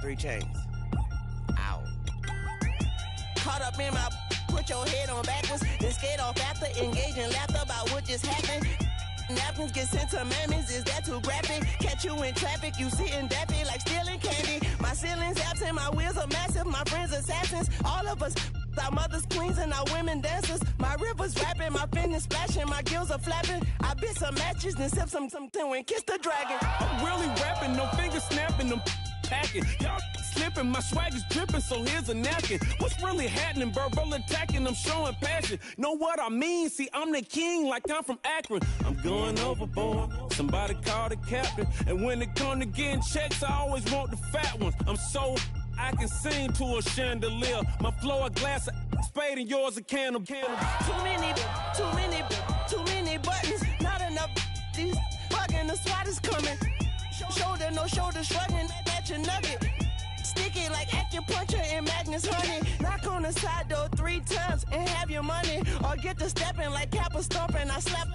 3 chains. Ow. Caught up in my, put your head on backwards, then skate off after, engage in laughter about what just happened. Napkins get sent to mammies, is that too graphic? Catch you in traffic, you sitting daffy like stealing candy. My ceiling's absent, my wheels are massive, my friends assassins. All of us, our mothers queens and our women dancers. My rivers rapping, my fingers splashing, my gills are flapping. I bit some matches, then sip some and kiss the dragon. I'm really rapping, no fingers snapping, them packing. Y'all slipping, my swag is dripping, so here's a napkin. What's really happening? Verbal attacking, I'm showing passion. Know what I mean? See, I'm the king like I'm from Akron. I'm going overboard, somebody call the captain. And when it come to getting checks, I always want the fat ones. I'm so I can sing to a chandelier. My flow a glass of spade and yours a can of candle. Too many buttons, not enough. These bugging, the SWAT is coming. Shoulder, no shoulder shrugging at your nugget. Sticky like acupuncture and Magnus honey. Knock on the side door 3 times and have your money. Or get to stepping like Kappa stomping. I slap.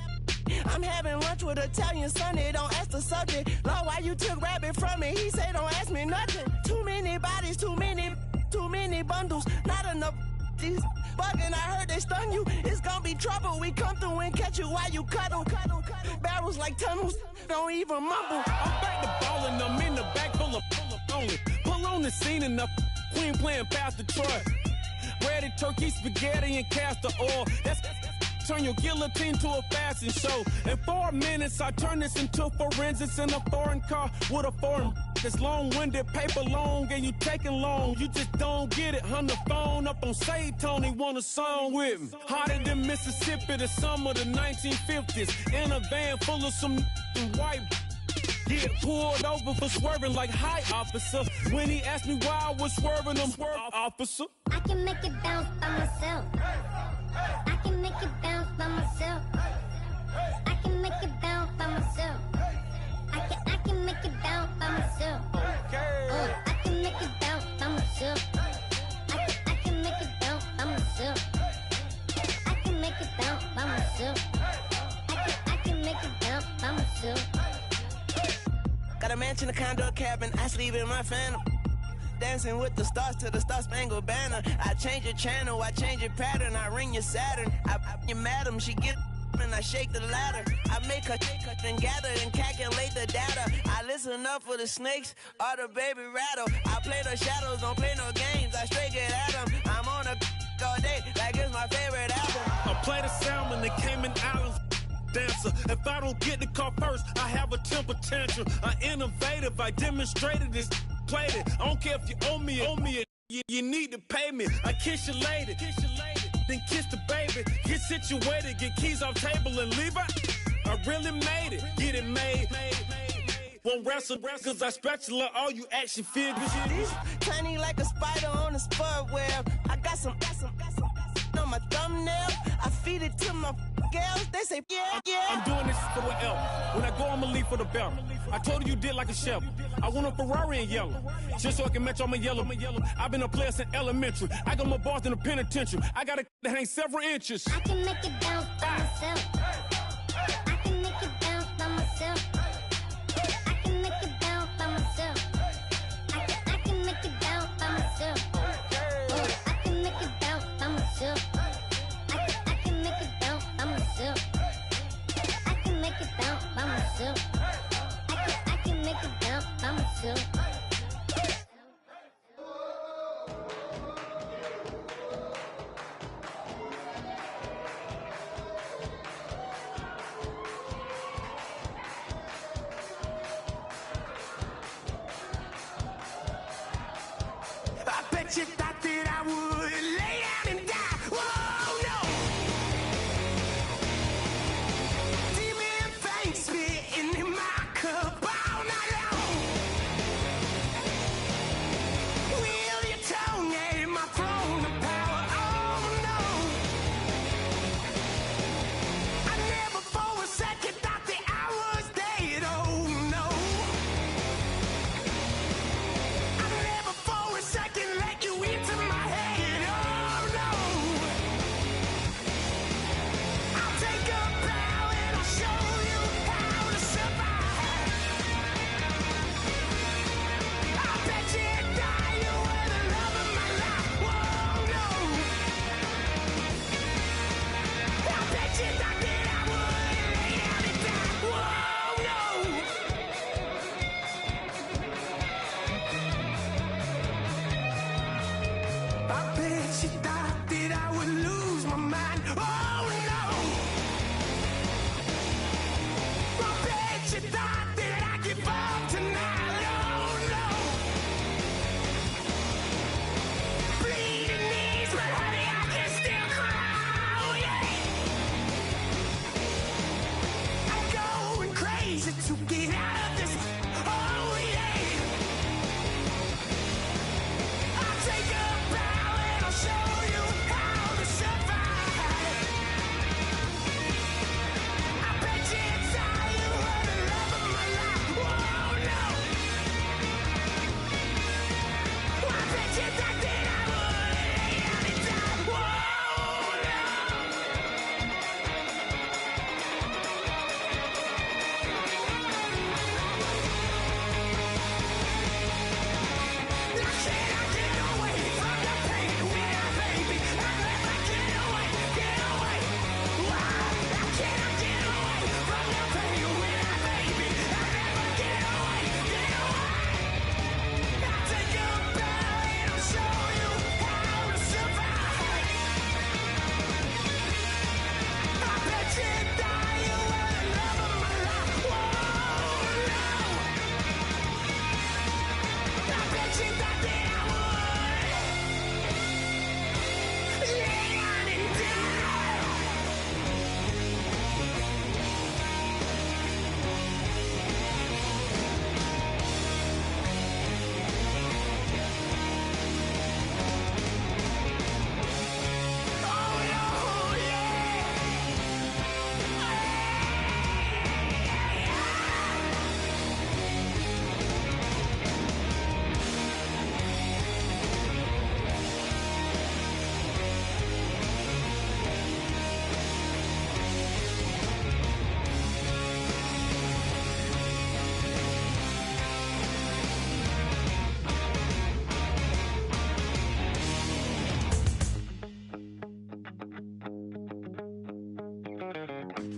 I'm having lunch with Italian Sonny. Don't ask the subject. Lord, why you took rabbit from me? He say don't ask me nothing. Too many bodies, too many bundles. Not enough. These bugging, I heard they stung you. It's gonna be trouble. We come through and catch you while you cuddle. Barrels like tunnels, don't even mumble. I'm back to ballin', I'm in the back full of only. Pull on the scene enough. Queen playing Pastor Troy. Ready turkey, spaghetti, and castor oil. That's turn your guillotine to a fashion show. In 4 minutes, I turn this into forensics in a foreign car with a foreign. It's long-winded, paper long, and you taking long. You just don't get it. On the phone up on Say Tony, want a song with me. Hotter than Mississippi, the summer of the 1950s. In a van full of some white. Get pulled over for swerving like hi, officer. When he asked me why I was swerving, I'm swerve, officer. I can make it bounce by myself. I can make it bounce by myself. I can make it bounce by myself. I can make it bounce by myself. I can make it bounce by myself. I can make it bounce by myself. I can make it bounce by myself. I can make it bounce by myself. Got a mansion, a condo, a cabin. I sleep in my phantom. Dancing with the stars to the Star-Spangled Banner. I change your channel, I change your pattern. I ring your Saturn. I your madam, she get and I shake the ladder. I make her and gather and calculate the data. I listen up for the snakes or the baby rattle. I play the shadows, don't play no games. I straight get at them. I'm on a all day like it's my favorite album. I play the Salmon, the Cayman Islands dancer. If I don't get the car first, I have a temper tantrum. I innovative, I demonstrated this, played it. I don't care if you owe me it. You need to pay me. I kiss your lady, then kiss the baby. Get situated, get keys off table and leave her. I really made it, get it made. Won't wrestle, cause I spatula all you action figures. Tiny like a spider on a spud web. I got some on my thumbnail. I feed it to my girls. They say, yeah. I'm doing this for the L. When I go, I'ma leave for the belt. I told you did like a chef. I want a Ferrari in yellow, just so I can match all my yellow. I've been a player since elementary. I got my bars in the penitentiary. I got to hang several inches. I can make it bounce by myself. I can make it bounce by myself. I can make it bounce by myself. I can make it bounce by myself. I can make it bounce by myself. I can make it bounce by myself. I can make it bounce by myself. I can make it bounce by myself.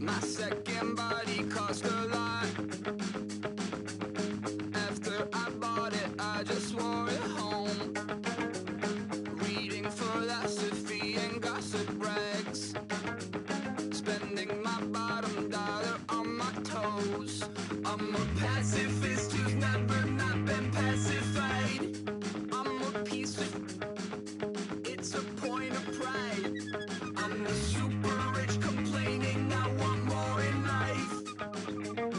My second body cost a lot. After I bought it, I just wore it home. Reading philosophy and gossip rags. Spending my bottom dollar on my toes. I'm a pacifist who's never not been pacified. I'm a piece of... It's a point of pride. I'm the super rich complaining I want more in life.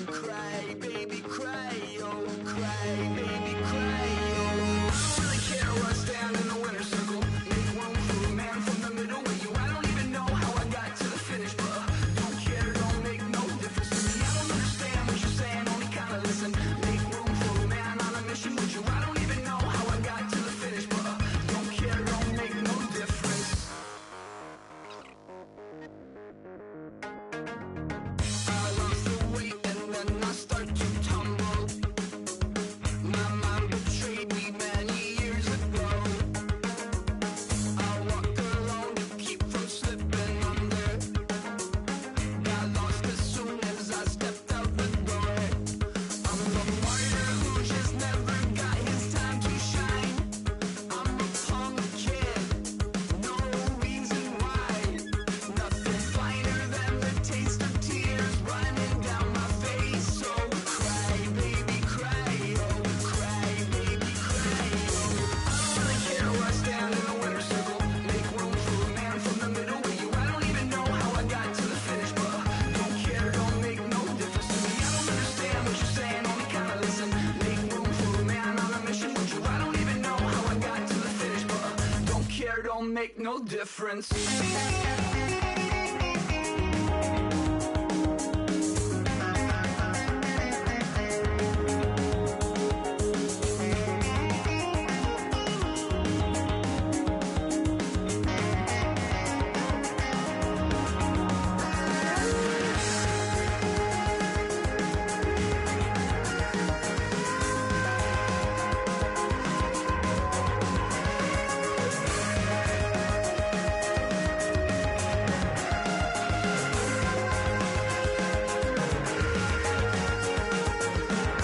Cry, baby, cry, oh, cry, baby, cry, oh. I don't really care where I stand in the winner's circle. Make room for a man from the middle with you. I don't even know how I got to the finish, but don't care, don't make no difference to me. I don't understand what you're saying, only kinda listen. Make room for a man on a mission with you. I don't even know how I got to the finish, but don't care, don't make no difference. I lost the weight and then I start to tumble. My mind betrayed me many years ago. I walk alone to keep from slipping under. Got lost as soon as I stepped out the door. I'm a martyr who just never got his time to shine. I'm a punk kid, no reason why. Nothing finer than the taste of tears running down my face. So cry, baby, cry, oh, cry, baby, cry, oh. I don't really care where I stand in the winner's circle. Make room for a man from the middle with you. I don't even know how I got to the finish, but don't care, don't make no difference to me. I don't understand what you're saying, only kinda listen. Make room for a man on a mission with you. I don't even know how I got to the finish, but don't care, don't make no difference.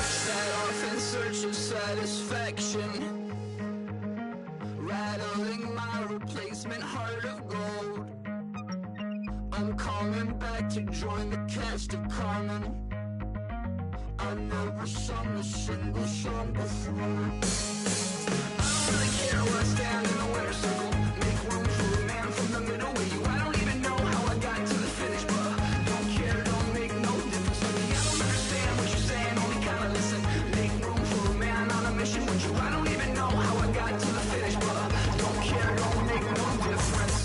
Set off in search of satisfaction, rattling my replacement heart of gold. I'm coming back to join the cast of Carmen. I never sung a single song before. I don't really care where I stand in the winner's circle. Make room for a man from the middle with you. I don't even know how I got to the finish, but don't care, don't make no difference to me. I don't understand what you're saying, only kinda listen. Make room for a man on a mission with you. I don't even know how I got to the finish, but don't care, don't make no difference.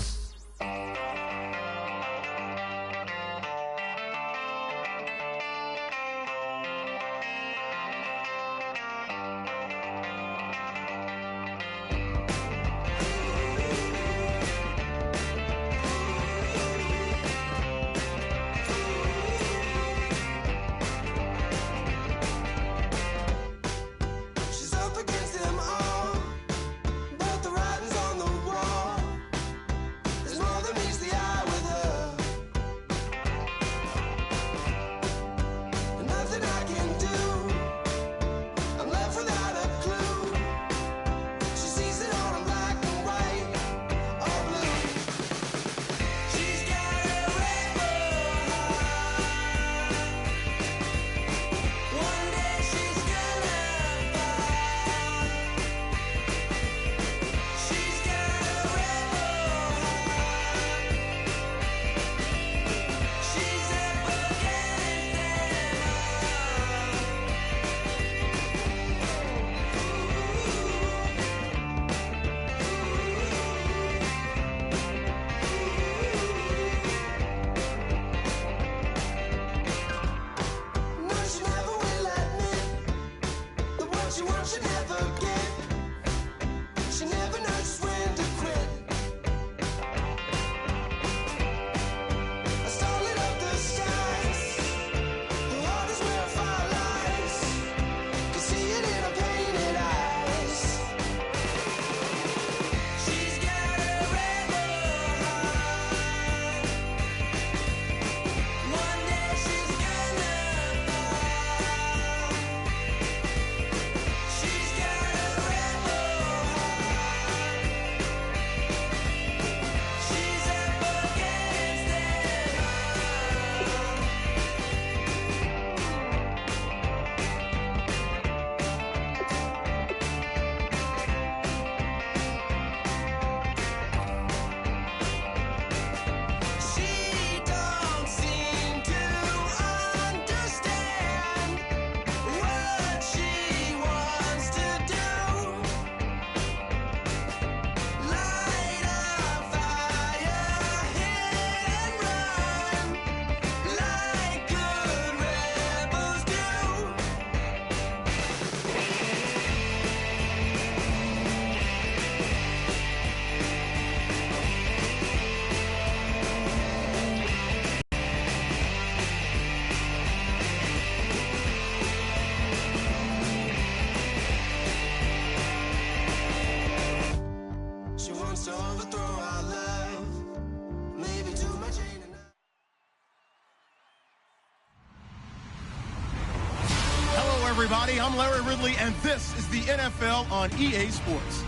everybody. I'm Larry Ridley, and this is the NFL on EA Sports.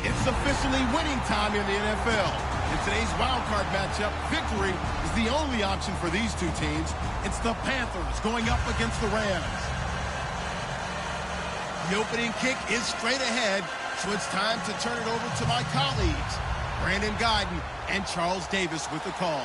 It's officially winning time in the NFL. In today's wildcard matchup, victory is the only option for these two teams. It's the Panthers going up against the Rams. The opening kick is straight ahead, so it's time to turn it over to my colleagues, Brandon Guyton and Charles Davis with the call.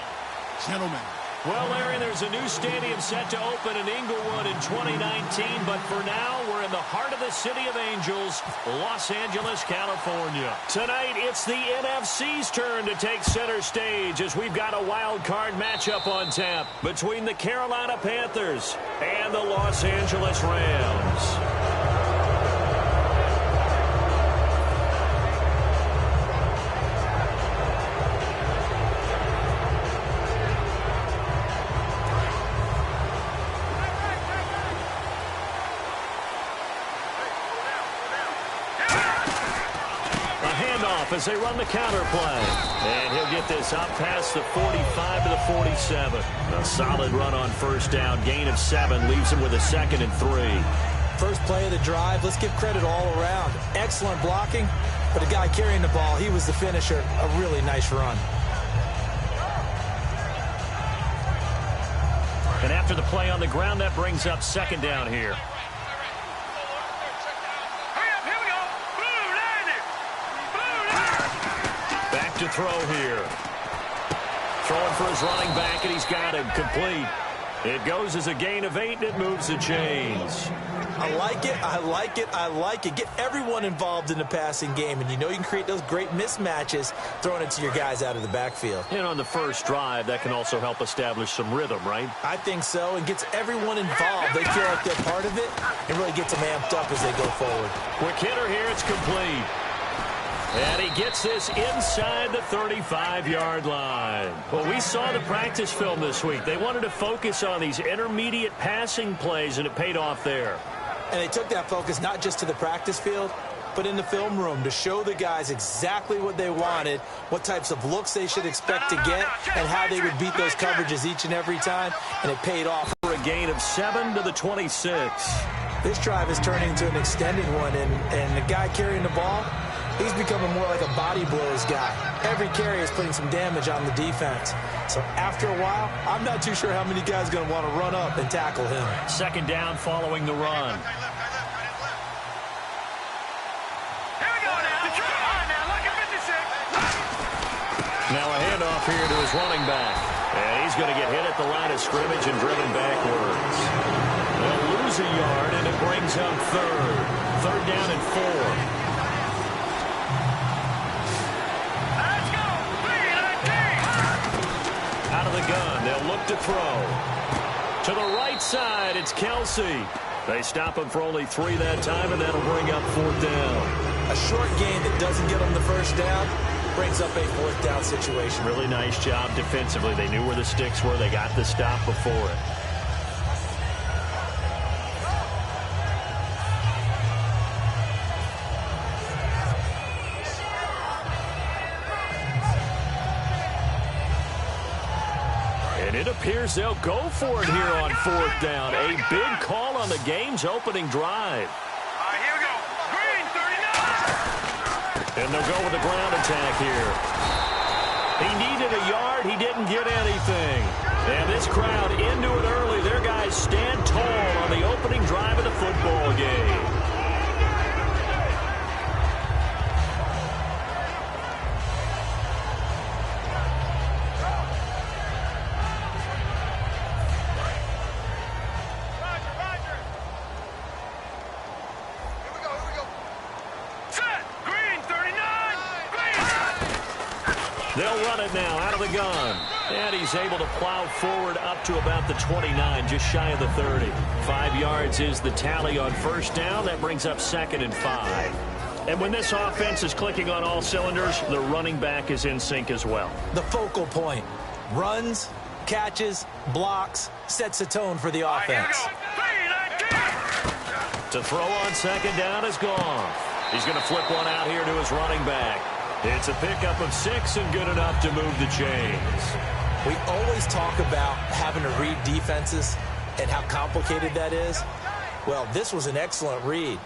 Gentlemen. Well, Larry, there's a new stadium set to open in Inglewood in 2019, but for now, we're in the heart of the City of Angels, Los Angeles, California. Tonight, it's the NFC's turn to take center stage as we've got a wild card matchup on tap between the Carolina Panthers and the Los Angeles Rams. As they run the counter play. And he'll get this up past the 45 to the 47. A solid run on first down. Gain of 7 leaves him with a 2nd and 3. First play of the drive. Let's give credit all around. Excellent blocking. But the guy carrying the ball, he was the finisher. A really nice run. And after the play on the ground, that brings up 2nd down here. To throw here. Throwing for his running back, and he's got him complete. It goes as a gain of 8, and it moves the chains. I like it. I like it. I like it. Get everyone involved in the passing game, and you know you can create those great mismatches throwing it to your guys out of the backfield. And on the first drive, that can also help establish some rhythm, right? I think so, and gets everyone involved. They feel like they're part of it, and really gets them amped up as they go forward. Quick hitter here. It's complete. And he gets this inside the 35-yard line. Well, we saw the practice film this week. They wanted to focus on these intermediate passing plays, and it paid off there. And they took that focus not just to the practice field, but in the film room to show the guys exactly what they wanted, what types of looks they should expect to get, and how they would beat those coverages each and every time, and it paid off. For a gain of 7 to the 26. This drive is turning into an extended one, and the guy carrying the ball, he's becoming more like a body blows guy. Every carry is putting some damage on the defense. So after a while, I'm not too sure how many guys are going to want to run up and tackle him. 2nd down following the run. Now a handoff here to his running back. And he's going to get hit at the line of scrimmage and driven backwards. They'll lose a yard, and it brings up 3rd down and 4. Out of the gun, they'll look to throw. To the right side, it's Kelsey. They stop him for only 3 that time, and that'll bring up 4th down. A short gain that doesn't get them the first down brings up a 4th down situation. Really nice job defensively. They knew where the sticks were. They got the stop before it. It appears they'll go for it here on 4th down. A big call on the game's opening drive. Here we go. Green, 39. And they'll go with the ground attack here. He needed a yard. He didn't get anything. And this crowd into it early. Their guys stand tall on the opening drive of the football game. They'll run it now out of the gun. And he's able to plow forward up to about the 29, just shy of the 30. 5 yards is the tally on 1st down. That brings up 2nd and 5. And when this offense is clicking on all cylinders, the running back is in sync as well. The focal point. Runs, catches, blocks, sets a tone for the offense. To throw on 2nd down is gone. He's going to flip one out here to his running back. It's a pickup of 6 and good enough to move the chains. We always talk about having to read defenses and how complicated that is. Well, this was an excellent read.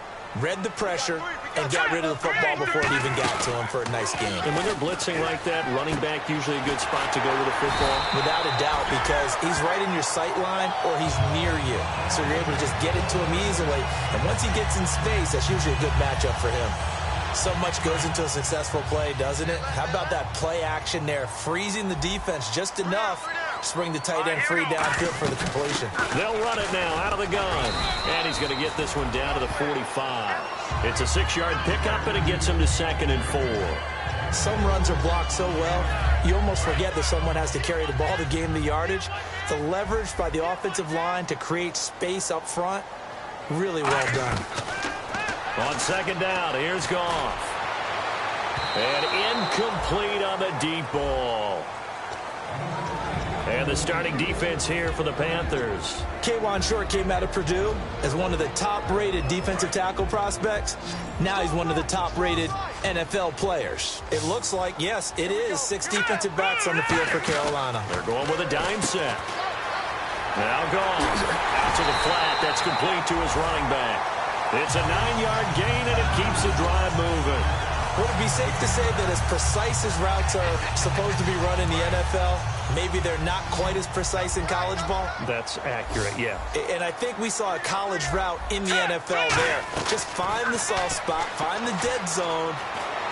Read the pressure and got rid of the football before it even got to him for a nice game. And when they're blitzing like that, running back usually a good spot to go with the football? Without a doubt, because he's right in your sight line or he's near you. So you're able to just get it to him easily. And once he gets in space, that's usually a good matchup for him. So much goes into a successful play, doesn't it? How about that play action there? Freezing the defense just enough to bring the tight end free downfield for the completion. They'll run it now out of the gun. And he's going to get this one down to the 45. It's a 6-yard pickup, and it gets him to 2nd and 4. Some runs are blocked so well, you almost forget that someone has to carry the ball to gain the yardage. The leverage by the offensive line to create space up front, really well done. On 2nd down, here's Goff. And incomplete on the deep ball. And the starting defense here for the Panthers. K'Wan Short came out of Purdue as one of the top-rated defensive tackle prospects. Now he's one of the top-rated NFL players. It looks like, yes, it is 6 defensive backs on the field for Carolina. They're going with a dime set. Now Goff out to the flat. That's complete to his running back. It's a 9-yard gain, and it keeps the drive moving. Would it be safe to say that as precise as routes are supposed to be run in the NFL, maybe they're not quite as precise in college ball? That's accurate, yeah. And I think we saw a college route in the NFL there. Just find the soft spot, find the dead zone,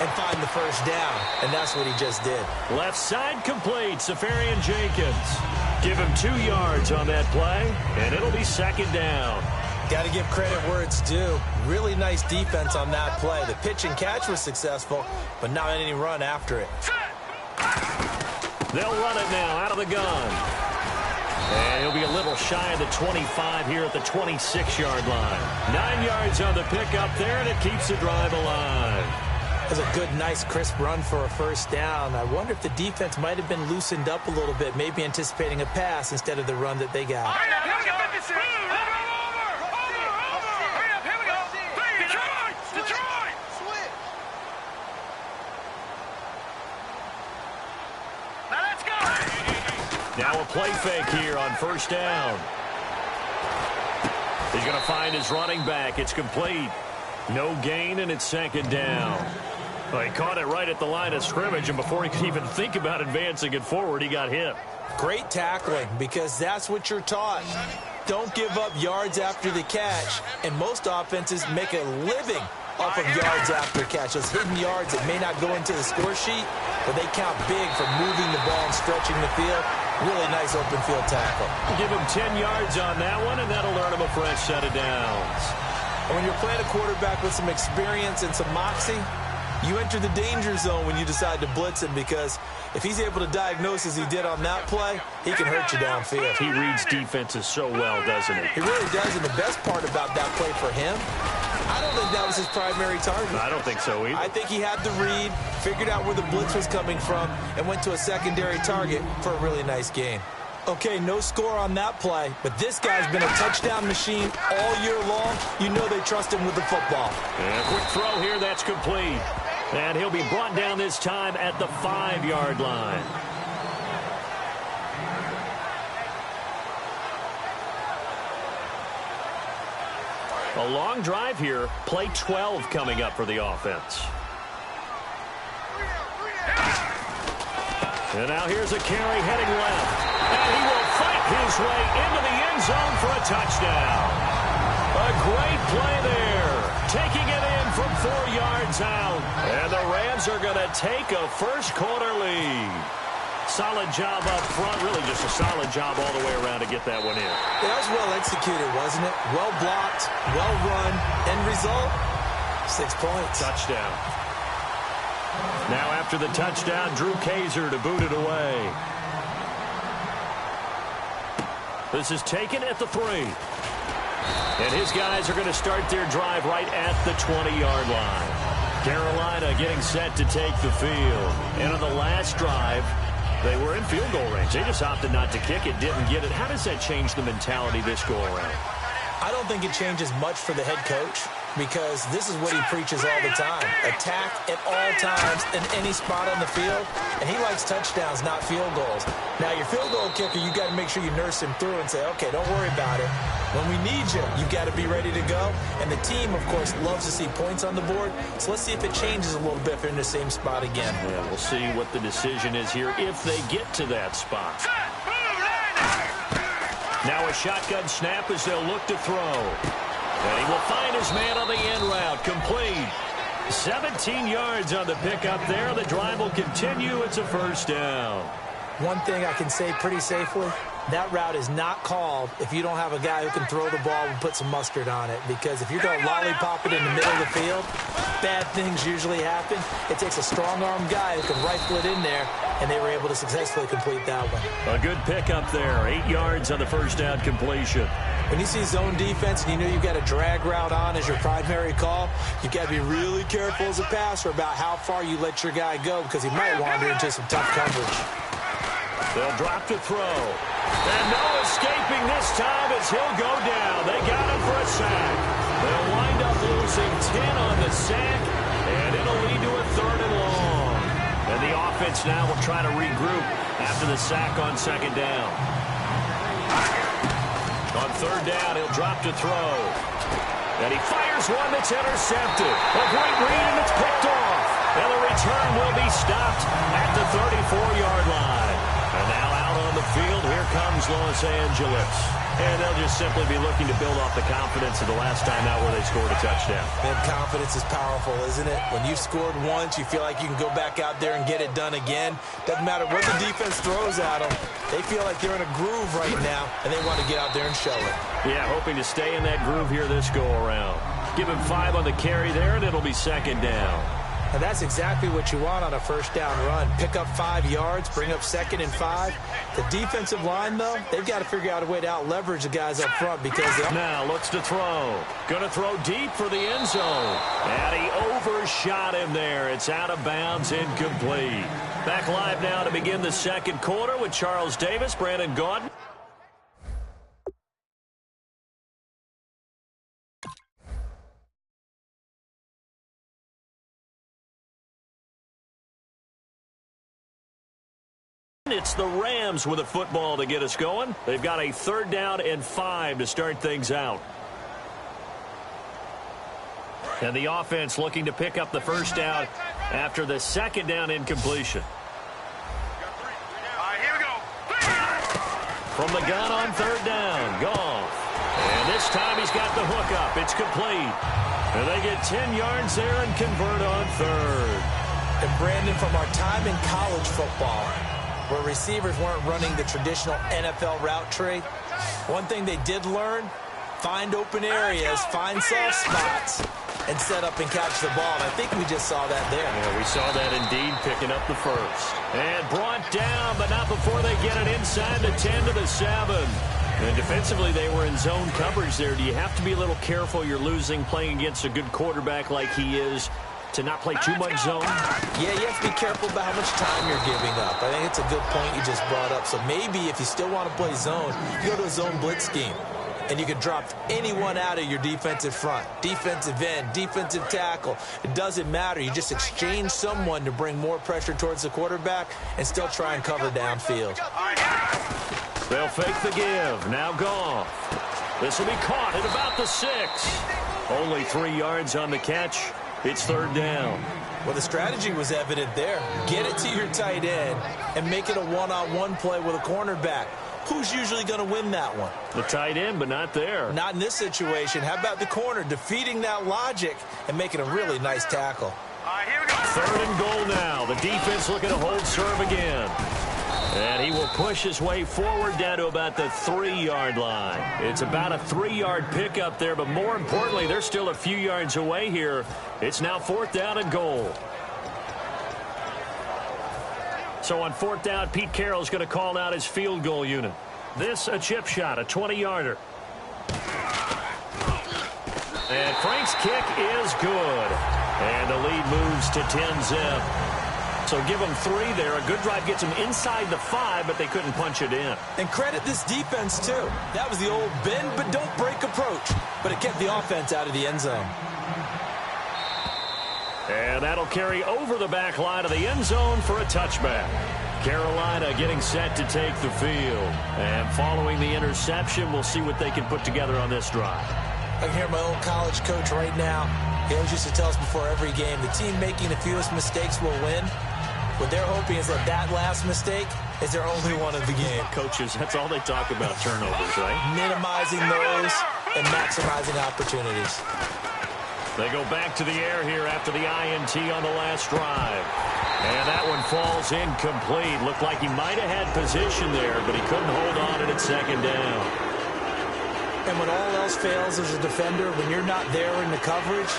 and find the first down. And that's what he just did. Left side complete, Safarian Jenkins. Give him 2 yards on that play, and it'll be 2nd down. Got to give credit where it's due. Really nice defense on that play. The pitch and catch was successful, but not any run after it. They'll run it now out of the gun. And he'll be a little shy of the 25 here at the 26-yard line. 9 yards on the pickup there, and it keeps the drive alive. That's a good, nice, crisp run for a first down. I wonder if the defense might have been loosened up a little bit, maybe anticipating a pass instead of the run that they got. Now a play fake here on first down. He's going to find his running back. It's complete. No gain, and it's 2nd down. Well, he caught it right at the line of scrimmage, and before he could even think about advancing it forward, he got hit. Great tackling, because that's what you're taught. Don't give up yards after the catch, and most offenses make a living off of yards after catch. Those hidden yards that may not go into the score sheet, but they count big for moving the ball and stretching the field. Really nice open field tackle. Give him 10 yards on that one, and that'll earn him a fresh set of downs. And when you're playing a quarterback with some experience and some moxie, you enter the danger zone when you decide to blitz him, because if he's able to diagnose as he did on that play, he can hurt you downfield. He reads defenses so well, doesn't he? He really does, and the best part about that play for him, I don't think that was his primary target. I don't think so either. I think he had the read, figured out where the blitz was coming from, and went to a secondary target for a really nice gain. Okay, no score on that play, but this guy's been a touchdown machine all year long. You know they trust him with the football. And a quick throw here, that's complete. And he'll be brought down this time at the 5-yard line. A long drive here. Play 12 coming up for the offense. And now here's a carry heading left. And he will fight his way into the end zone for a touchdown. A great play there. Taking it in from 4 yards out. And the Rams are going to take a first-quarter lead. Solid job up front. Really just a solid job all the way around to get that one in. That was well executed, wasn't it? Well blocked, well run. End result, 6 points. Touchdown. Now after the touchdown, Drew Kaiser to boot it away. This is taken at the 3. And his guys are going to start their drive right at the 20-yard line. Carolina getting set to take the field. And on the last drive, they were in field goal range. They just opted not to kick it, didn't get it. How does that change the mentality this go around? I don't think it changes much for the head coach. because this is what he preaches all the time. Attack at all times in any spot on the field, and he likes touchdowns, not field goals. Now, your field goal kicker, you got to make sure you nurse him through and say, okay, don't worry about it. When we need you, you got to be ready to go. And the team, of course, loves to see points on the board. So let's see if it changes a little bit if they're in the same spot again. Yeah, we'll see what the decision is here if they get to that spot. Now a shotgun snap as they'll look to throw. And he will find his man on the end route. Complete. 17 yards on the pickup there. The drive will continue. It's a first down. One thing I can say pretty safely, that route is not called if you don't have a guy who can throw the ball and put some mustard on it. Because if you're going to lollipop it in the middle of the field, bad things usually happen. It takes a strong-armed guy who can rifle it in there, and they were able to successfully complete that one. A good pickup there. 8 yards on the first down completion. When you see zone defense and you know you've got a drag route on as your primary call, you've got to be really careful as a passer about how far you let your guy go because he might wander into some tough coverage. They'll drop to throw. And no escaping this time as he'll go down. They got him for a sack. They'll wind up losing 10 on the sack, and it'll lead to a 3rd and long. And the offense now will try to regroup after the sack on 2nd down. On 3rd down, he'll drop to throw. And he fires one that's intercepted. A great read, and it's picked off. And the return will be stopped at the 34-yard line. And now out on the field, here comes Los Angeles. And they'll just simply be looking to build off the confidence of the last time out where they scored a touchdown. Man, confidence is powerful, isn't it? When you've scored once, you feel like you can go back out there and get it done again. Doesn't matter what the defense throws at them. They feel like they're in a groove right now, and they want to get out there and show it. Yeah, hoping to stay in that groove here this go-around. Give him 5 on the carry there, and it'll be 2nd down. And that's exactly what you want on a 1st down run. Pick up 5 yards, bring up 2nd and 5. The defensive line, though, they've got to figure out a way to out-leverage the guys up front because they... Now looks to throw. Going to throw deep for the end zone. And he overshot him there. It's out of bounds, incomplete. Back live now to begin the 2nd quarter with Charles Davis, Brandon Gaudin. It's the Rams with a football to get us going. They've got a 3rd down and 5 to start things out. And the offense looking to pick up the 1st down after the 2nd down incompletion. Here we go. From the gun on 3rd down, Goff. And this time he's got the hook up. It's complete. And they get 10 yards there and convert on 3rd. And Brandon, from our time in college football, where receivers weren't running the traditional NFL route tree, one thing they did learn, find open areas, find soft spots, and set up and catch the ball. And I think we just saw that there. Yeah, we saw that indeed, picking up the 1st. And brought down, but not before they get it inside the 10 to the 7. And defensively, they were in zone coverage there. Do you have to be a little careful? You're losing playing against a good quarterback like he is, to not play too much zone? Yeah, you have to be careful about how much time you're giving up. I think it's a good point you just brought up. So maybe if you still want to play zone, you go to a zone blitz scheme. And you can drop anyone out of your defensive front. Defensive end, defensive tackle. It doesn't matter. You just exchange someone to bring more pressure towards the quarterback and still try and cover downfield. They'll fake the give. Now Goff. This will be caught at about the 6. Only 3 yards on the catch. It's 3rd down. Well, the strategy was evident there. Get it to your tight end and make it a one-on-one play with a cornerback. Who's usually going to win that one? The tight end, but not there. Not in this situation. How about the corner defeating that logic and making a really nice tackle? Here we go. 3rd and goal now. The defense looking to hold serve again. And he will push his way forward down to about the 3-yard line. It's about a 3-yard pickup there, but more importantly, they're still a few yards away here. It's now 4th down and goal. So on 4th down, Pete Carroll's going to call out his field goal unit. This a chip shot, a 20-yarder. And Frank's kick is good. And the lead moves to 10-zip. So give them 3 there. A good drive gets them inside the 5, but they couldn't punch it in. And credit this defense, too. That was the old bend but don't break approach, but it kept the offense out of the end zone. And that'll carry over the back line of the end zone for a touchback. Carolina getting set to take the field. And following the interception, we'll see what they can put together on this drive. I can hear my old college coach right now. He always used to tell us before every game, the team making the fewest mistakes will win. What they're hoping is that last mistake is their only one of the game. Coaches, that's all they talk about, turnovers, right? Minimizing those and maximizing opportunities. They go back to the air here after the INT on the last drive. And that one falls incomplete. Looked like he might have had position there, but he couldn't hold on to it at second down. And when all else fails as a defender, when you're not there in the coverage,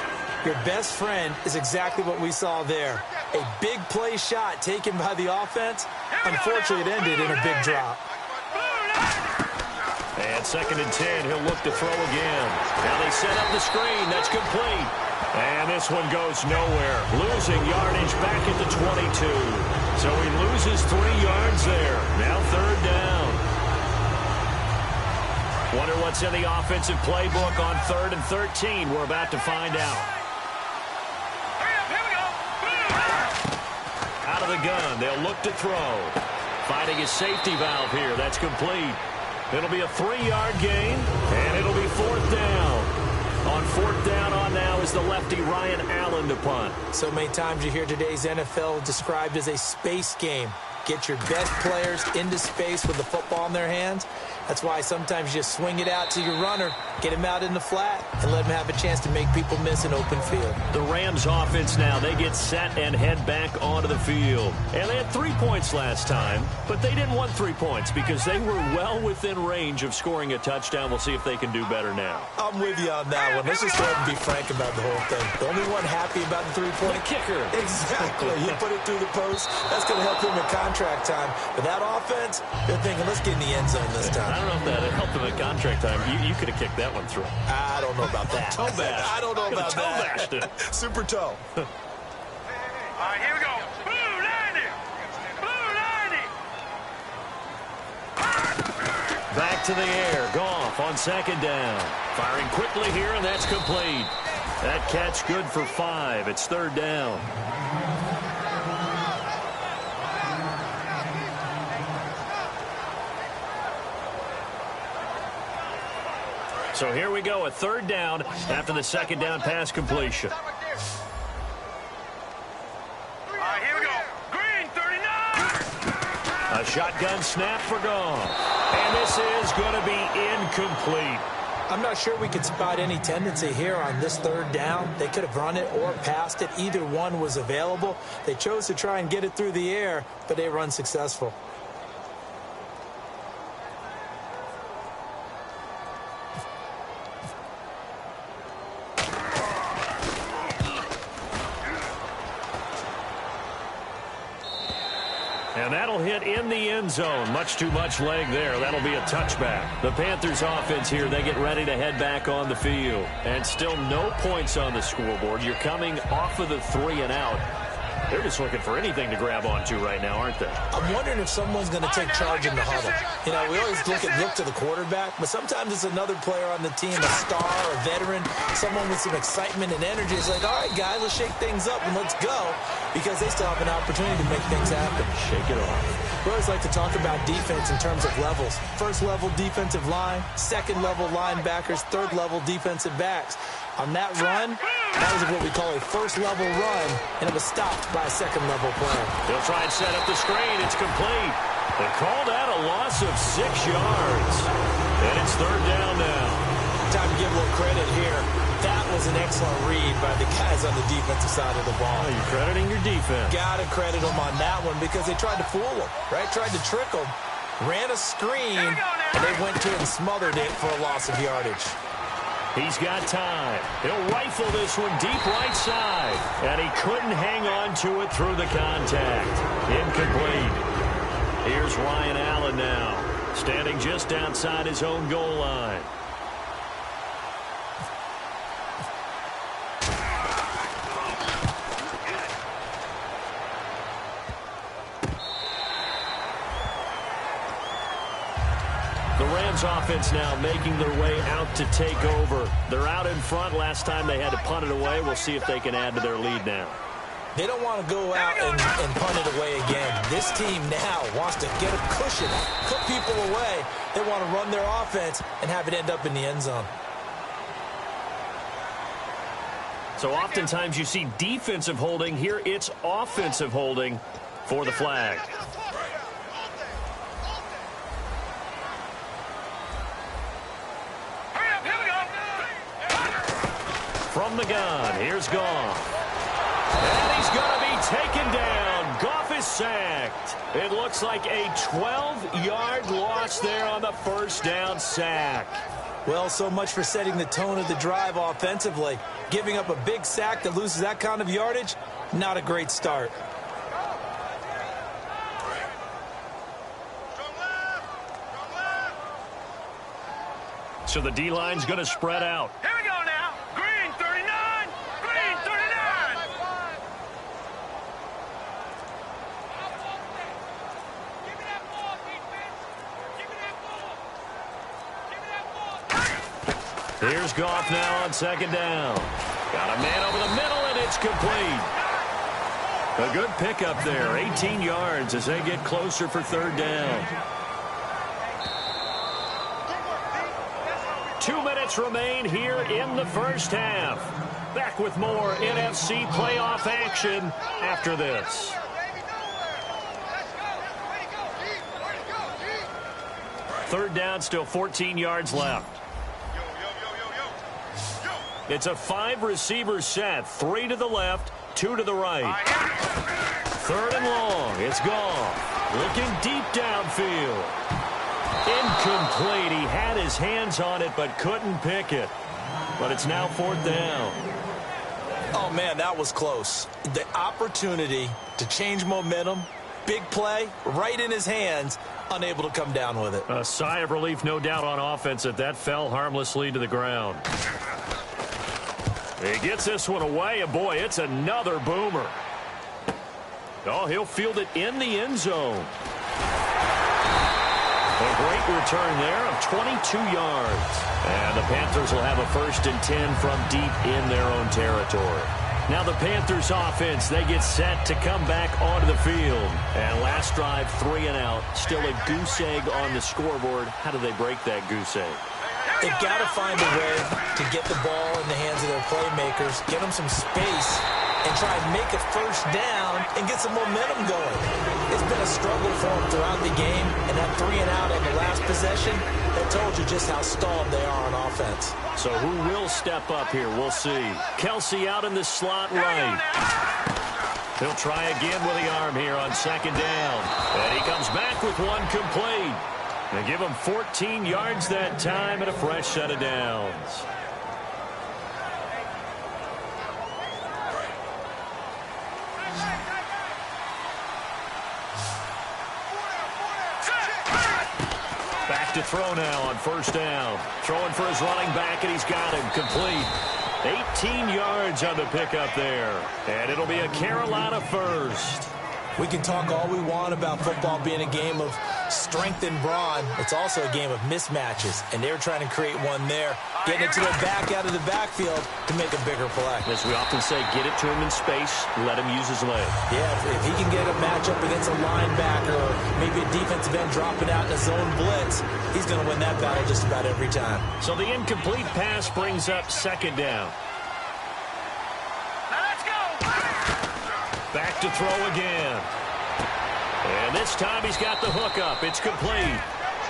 your best friend is exactly what we saw there. A big play shot taken by the offense. Unfortunately, it ended in a big drop. And 2nd and 10, he'll look to throw again. Now they set up the screen. That's complete. And this one goes nowhere. Losing yardage back at the 22. So he loses 3 yards there. Now 3rd down. Wonder what's in the offensive playbook on 3rd and 13. We're about to find out. Out of the gun. They'll look to throw. Finding his safety valve here. That's complete. It'll be a 3-yard gain, and it'll be 4th down. On 4th down on now is the lefty Ryan Allen to punt. So many times you hear today's NFL described as a space game. Get your best players into space with the football in their hands. That's why sometimes you just swing it out to your runner, get him out in the flat, and let him have a chance to make people miss an open field. The Rams offense now, they get set and head back onto the field. And they had 3 points last time, but they didn't want 3 points because they were well within range of scoring a touchdown. We'll see if they can do better now. I'm with you on that one. Let's just go ahead and be frank about the whole thing. The only one happy about the 3-point kicker. Exactly. You put it through the post. That's going to help him in contract time. But that offense, they're thinking, let's get in the end zone this time. I don't know if that helped him at contract time. You could have kicked that one through. I don't know about that. Toe bash. I don't know about that. Super toe. All right, here we go. Blue 90. Blue 90. Back to the air. Goff on 2nd down. Firing quickly here, and that's complete. That catch good for 5. It's 3rd down. So here we go, a 3rd down after the 2nd down pass completion. All right, here we go. Green 39. A shotgun snap for Goff. And this is going to be incomplete. I'm not sure we could spot any tendency here on this 3rd down. They could have run it or passed it. Either one was available. They chose to try and get it through the air, but they were unsuccessful. And that'll hit in the end zone. Much too much leg there. That'll be a touchback. The Panthers offense here, they get ready to head back on the field. And still no points on the scoreboard. You're coming off of the 3 and out. They're just looking for anything to grab onto right now, aren't they? I'm wondering if someone's going to take charge in the huddle. You know, we always look to the quarterback, but sometimes it's another player on the team, a star, a veteran, someone with some excitement and energy. It's like, all right, guys, let's shake things up and let's go, because they still have an opportunity to make things happen. Shake it off. We always like to talk about defense in terms of levels. 1st level defensive line, 2nd level linebackers, 3rd level defensive backs. On that run, that was what we call a 1st level run, and it was stopped by a 2nd level play. They'll try and set up the screen. It's complete. They called out a loss of 6 yards. And it's 3rd down now. Time to give a little credit here. That was an excellent read by the guys on the defensive side of the ball. Oh, you're crediting your defense. Got to credit them on that one because they tried to fool them, right? Tried to trick them. Ran a screen, and they went to it and smothered it for a loss of yardage. He's got time. He'll rifle this one deep right side. And he couldn't hang on to it through the contact. Incomplete. Here's Ryan Allen now, standing just outside his own goal line. Sam's offense now making their way out to take over. They're out in front. Last time they had to punt it away. We'll see if they can add to their lead now. They don't want to go out and punt it away again. This team now wants to get a cushion, put people away. They want to run their offense and have it end up in the end zone. So oftentimes you see defensive holding. Here it's offensive holding for the flag. From the gun, here's Goff. And he's going to be taken down. Goff is sacked. It looks like a 12-yard loss there on the first down sack. Well, so much for setting the tone of the drive offensively. Giving up a big sack that loses that kind of yardage, not a great start. So the D-line's going to spread out. Here we go now. Green 39. Green 39. Give me that ball, defense. Give me that ball. Give me that ball. Here's Goff now on second down. Got a man over the middle, and it's complete. A good pickup there. 18 yards as they get closer for third down. 2 minutes remain here in the first half. Back with more NFC playoff action after this. Third down, still 14 yards left. It's a 5-receiver set. 3 to the left, 2 to the right. Third and long. It's Goff. Looking deep downfield. Incomplete. He had his hands on it but couldn't pick it. But it's now fourth down. Oh, man, that was close. The opportunity to change momentum, big play, right in his hands, unable to come down with it. A sigh of relief, no doubt, on offense that fell harmlessly to the ground. He gets this one away, and boy, it's another boomer. Oh, he'll field it in the end zone. A great return there of 22 yards. And the Panthers will have a 1st and 10 from deep in their own territory. Now the Panthers offense, they get set to come back onto the field. And last drive, 3 and out. Still a goose egg on the scoreboard. How do they break that goose egg? They've got to find a way to get the ball in the hands of their playmakers, get them some space, and try and make a first down and get some momentum going. It's been a struggle for them throughout the game, and that 3 and out on the last possession, that told you just how stalled they are on offense. So who will step up here? We'll see. Kelsey out in the slot right. He'll try again with the arm here on second down. And he comes back with one complete. They give him 14 yards that time and a fresh set of downs. Back to throw now on first down. Throwing for his running back, and he's got him complete. 18 yards on the pickup there. And it'll be a Carolina first. We can talk all we want about football being a game of strength and brawn. It's also a game of mismatches, and they're trying to create one there, getting it to the back out of the backfield to make a bigger play. As we often say, get it to him in space, let him use his leg. Yeah, if he can get a matchup against a linebacker or maybe a defensive end dropping out in a zone blitz, he's going to win that battle just about every time. So the incomplete pass brings up second down. Back to throw again. And this time he's got the hook up. It's complete.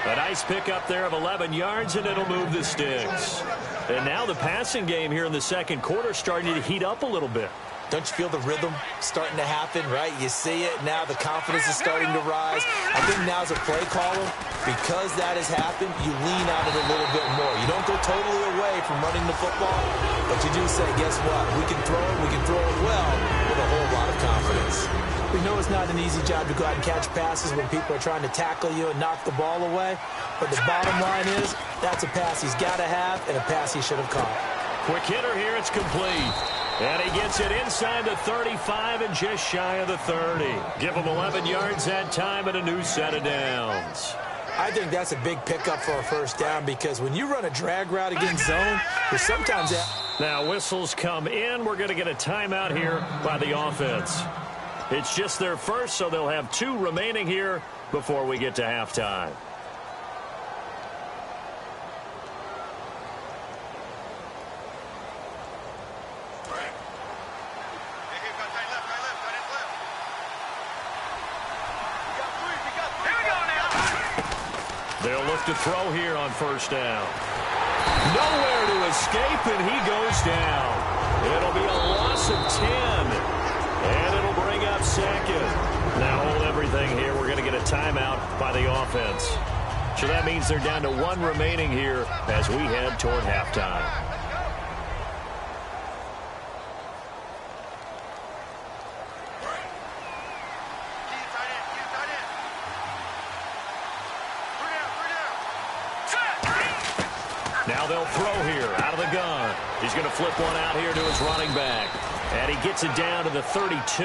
A nice pickup there of 11 yards, and it'll move the sticks. And now the passing game here in the second quarter starting to heat up a little bit. Don't you feel the rhythm starting to happen, right? You see it now. The confidence is starting to rise. I think now as a play caller, because that has happened, you lean on it a little bit more. You don't go totally away from running the football, but you do say, guess what? We can throw it. We can throw it well with a whole lot of confidence. We know it's not an easy job to go out and catch passes when people are trying to tackle you and knock the ball away, but the bottom line is that's a pass he's got to have and a pass he should have caught. Quick hitter here. It's complete. And he gets it inside the 35 and just shy of the 30. Give him 11 yards that time and a new set of downs. I think that's a big pickup for a first down because when you run a drag route against zone, there's sometimes that. Now whistles come in. We're going to get a timeout here by the offense. It's just their first, so they'll have 2 remaining here before we get to halftime. They'll look to throw here on first down. Nowhere to escape, and he goes down. It'll be a loss of 10, and it'll bring up second. Now hold everything here. We're going to get a timeout by the offense. So that means they're down to 1 remaining here as we head toward halftime. Now they'll throw here out of the gun. He's going to flip one out here to his running back. And he gets it down to the 32.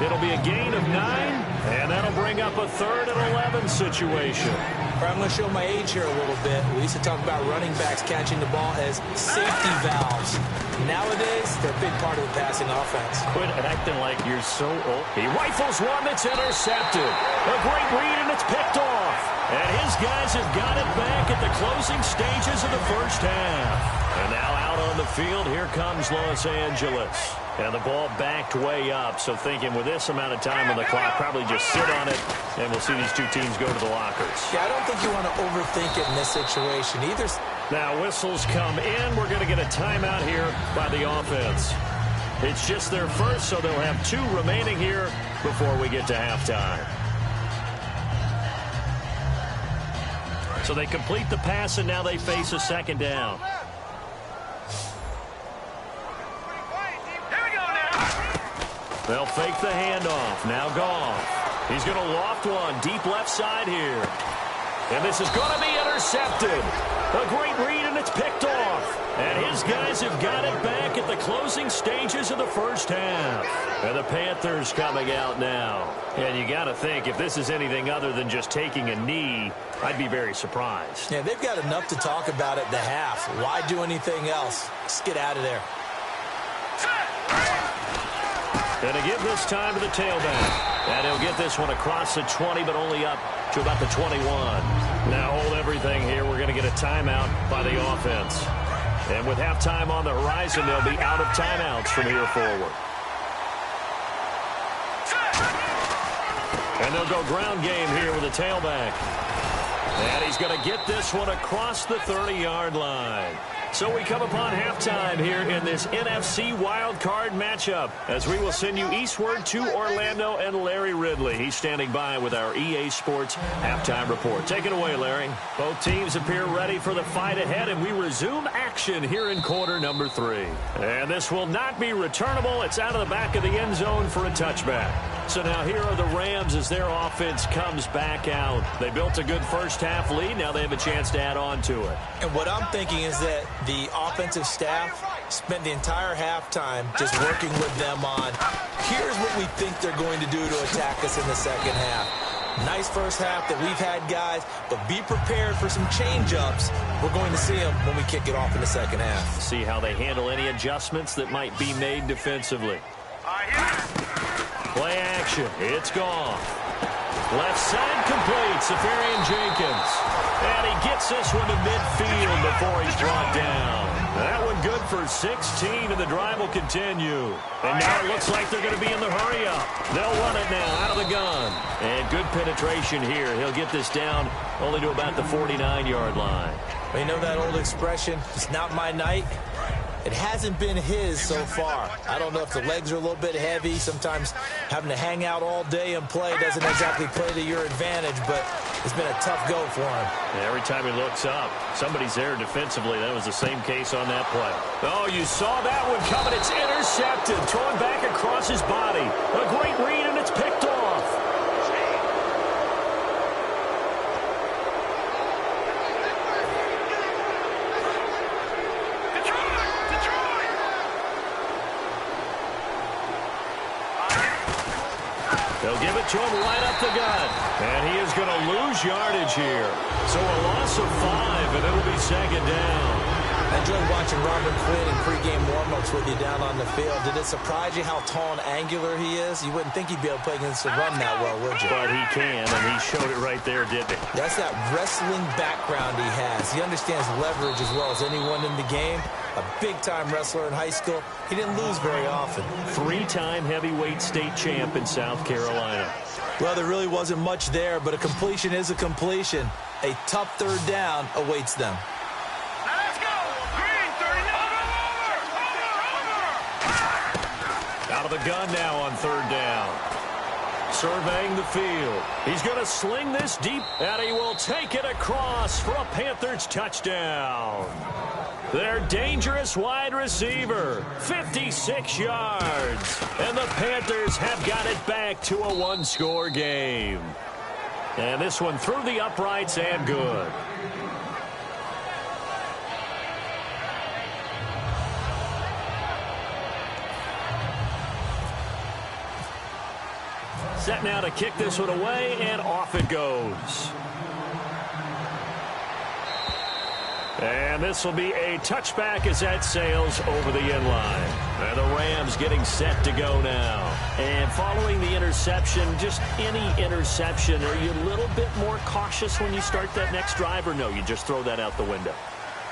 It'll be a gain of 9, and that'll bring up a 3rd and 11 situation. I'm going to show my age here a little bit. We used to talk about running backs catching the ball as safety valves. Nowadays, they're a big part of the passing offense. Quit acting like you're so old. He rifles one that's intercepted. A great read, and it's picked off. And his guys have got it back at the closing stages of the first half. And now out on the field, here comes Los Angeles. And the ball backed way up, so thinking with this amount of time on the clock, probably just sit on it, and we'll see these 2 teams go to the lockers. Yeah, I don't think you want to overthink it in this situation either. Now whistles come in. We're going to get a timeout here by the offense. It's just their first, so they'll have 2 remaining here before we get to halftime. So they complete the pass, and now they face a second down. They'll fake the handoff. Now Goff. He's going to loft one deep left side here. And this is going to be intercepted. A great read, and it's picked off. And his guys have got it back at the closing stages of the first half. And the Panthers coming out now. And you got to think, if this is anything other than just taking a knee, I'd be very surprised. Yeah, they've got enough to talk about at the half. Why do anything else? Just get out of there. And to give this time to the tailback. And he'll get this one across the 20, but only up to about the 21. Now hold everything here. We're going to get a timeout by the offense. And with halftime on the horizon, they'll be out of timeouts from here forward. And they'll go ground game here with a tailback. And he's going to get this one across the 30-yard line. So we come upon halftime here in this NFC wildcard matchup as we will send you eastward to Orlando and Larry Ridley. He's standing by with our EA Sports halftime report. Take it away, Larry. Both teams appear ready for the fight ahead, and we resume action here in quarter number 3. And this will not be returnable. It's out of the back of the end zone for a touchback. So now here are the Rams as their offense comes back out. They built a good first half lead. Now they have a chance to add on to it. And what I'm thinking is that the offensive staff spent the entire halftime just working with them on, here's what we think they're going to do to attack us in the second half. Nice first half that we've had, guys, but be prepared for some change-ups. We're going to see them when we kick it off in the second half. See how they handle any adjustments that might be made defensively. Play action. It's gone. Left side complete. Safarian Jenkins. And he gets this one to midfield before he's brought down. That one good for 16, and the drive will continue. And now it looks like they're going to be in the hurry-up. They'll run it now out of the gun. And good penetration here. He'll get this down only to about the 49-yard line. Well, you know that old expression, it's not my night? It hasn't been his so far. I don't know if the legs are a little bit heavy. Sometimes having to hang out all day and play doesn't exactly play to your advantage, but it's been a tough go for him. And every time he looks up, somebody's there defensively. That was the same case on that play. Oh, you saw that one coming. It's intercepted. Thrown back across his body. A great read, and it's picked off. They'll give it to him right up the gut. And he is going to lose yardage here. So a loss of 5, and it'll be second down. I enjoyed watching Robert Quinn in pregame warm-ups with you down on the field. Did it surprise you how tall and angular he is? You wouldn't think he'd be able to play against the run that well, would you? But he can, and he showed it right there, didn't he? That's that wrestling background he has. He understands leverage as well as anyone in the game. A big-time wrestler in high school. He didn't lose very often. 3-time heavyweight state champ in South Carolina. Well, there really wasn't much there, but a completion is a completion. A tough third down awaits them. Out of the gun now on third down. Surveying the field. He's going to sling this deep, and he will take it across for a Panthers touchdown. Their dangerous wide receiver, 56 yards. And the Panthers have got it back to a one-score game. And this one through the uprights and good. Set now to kick this one away, and off it goes. And this will be a touchback as that sails over the end line. And the Rams getting set to go now. And following the interception, just any interception, are you a little bit more cautious when you start that next drive, or no, you just throw that out the window?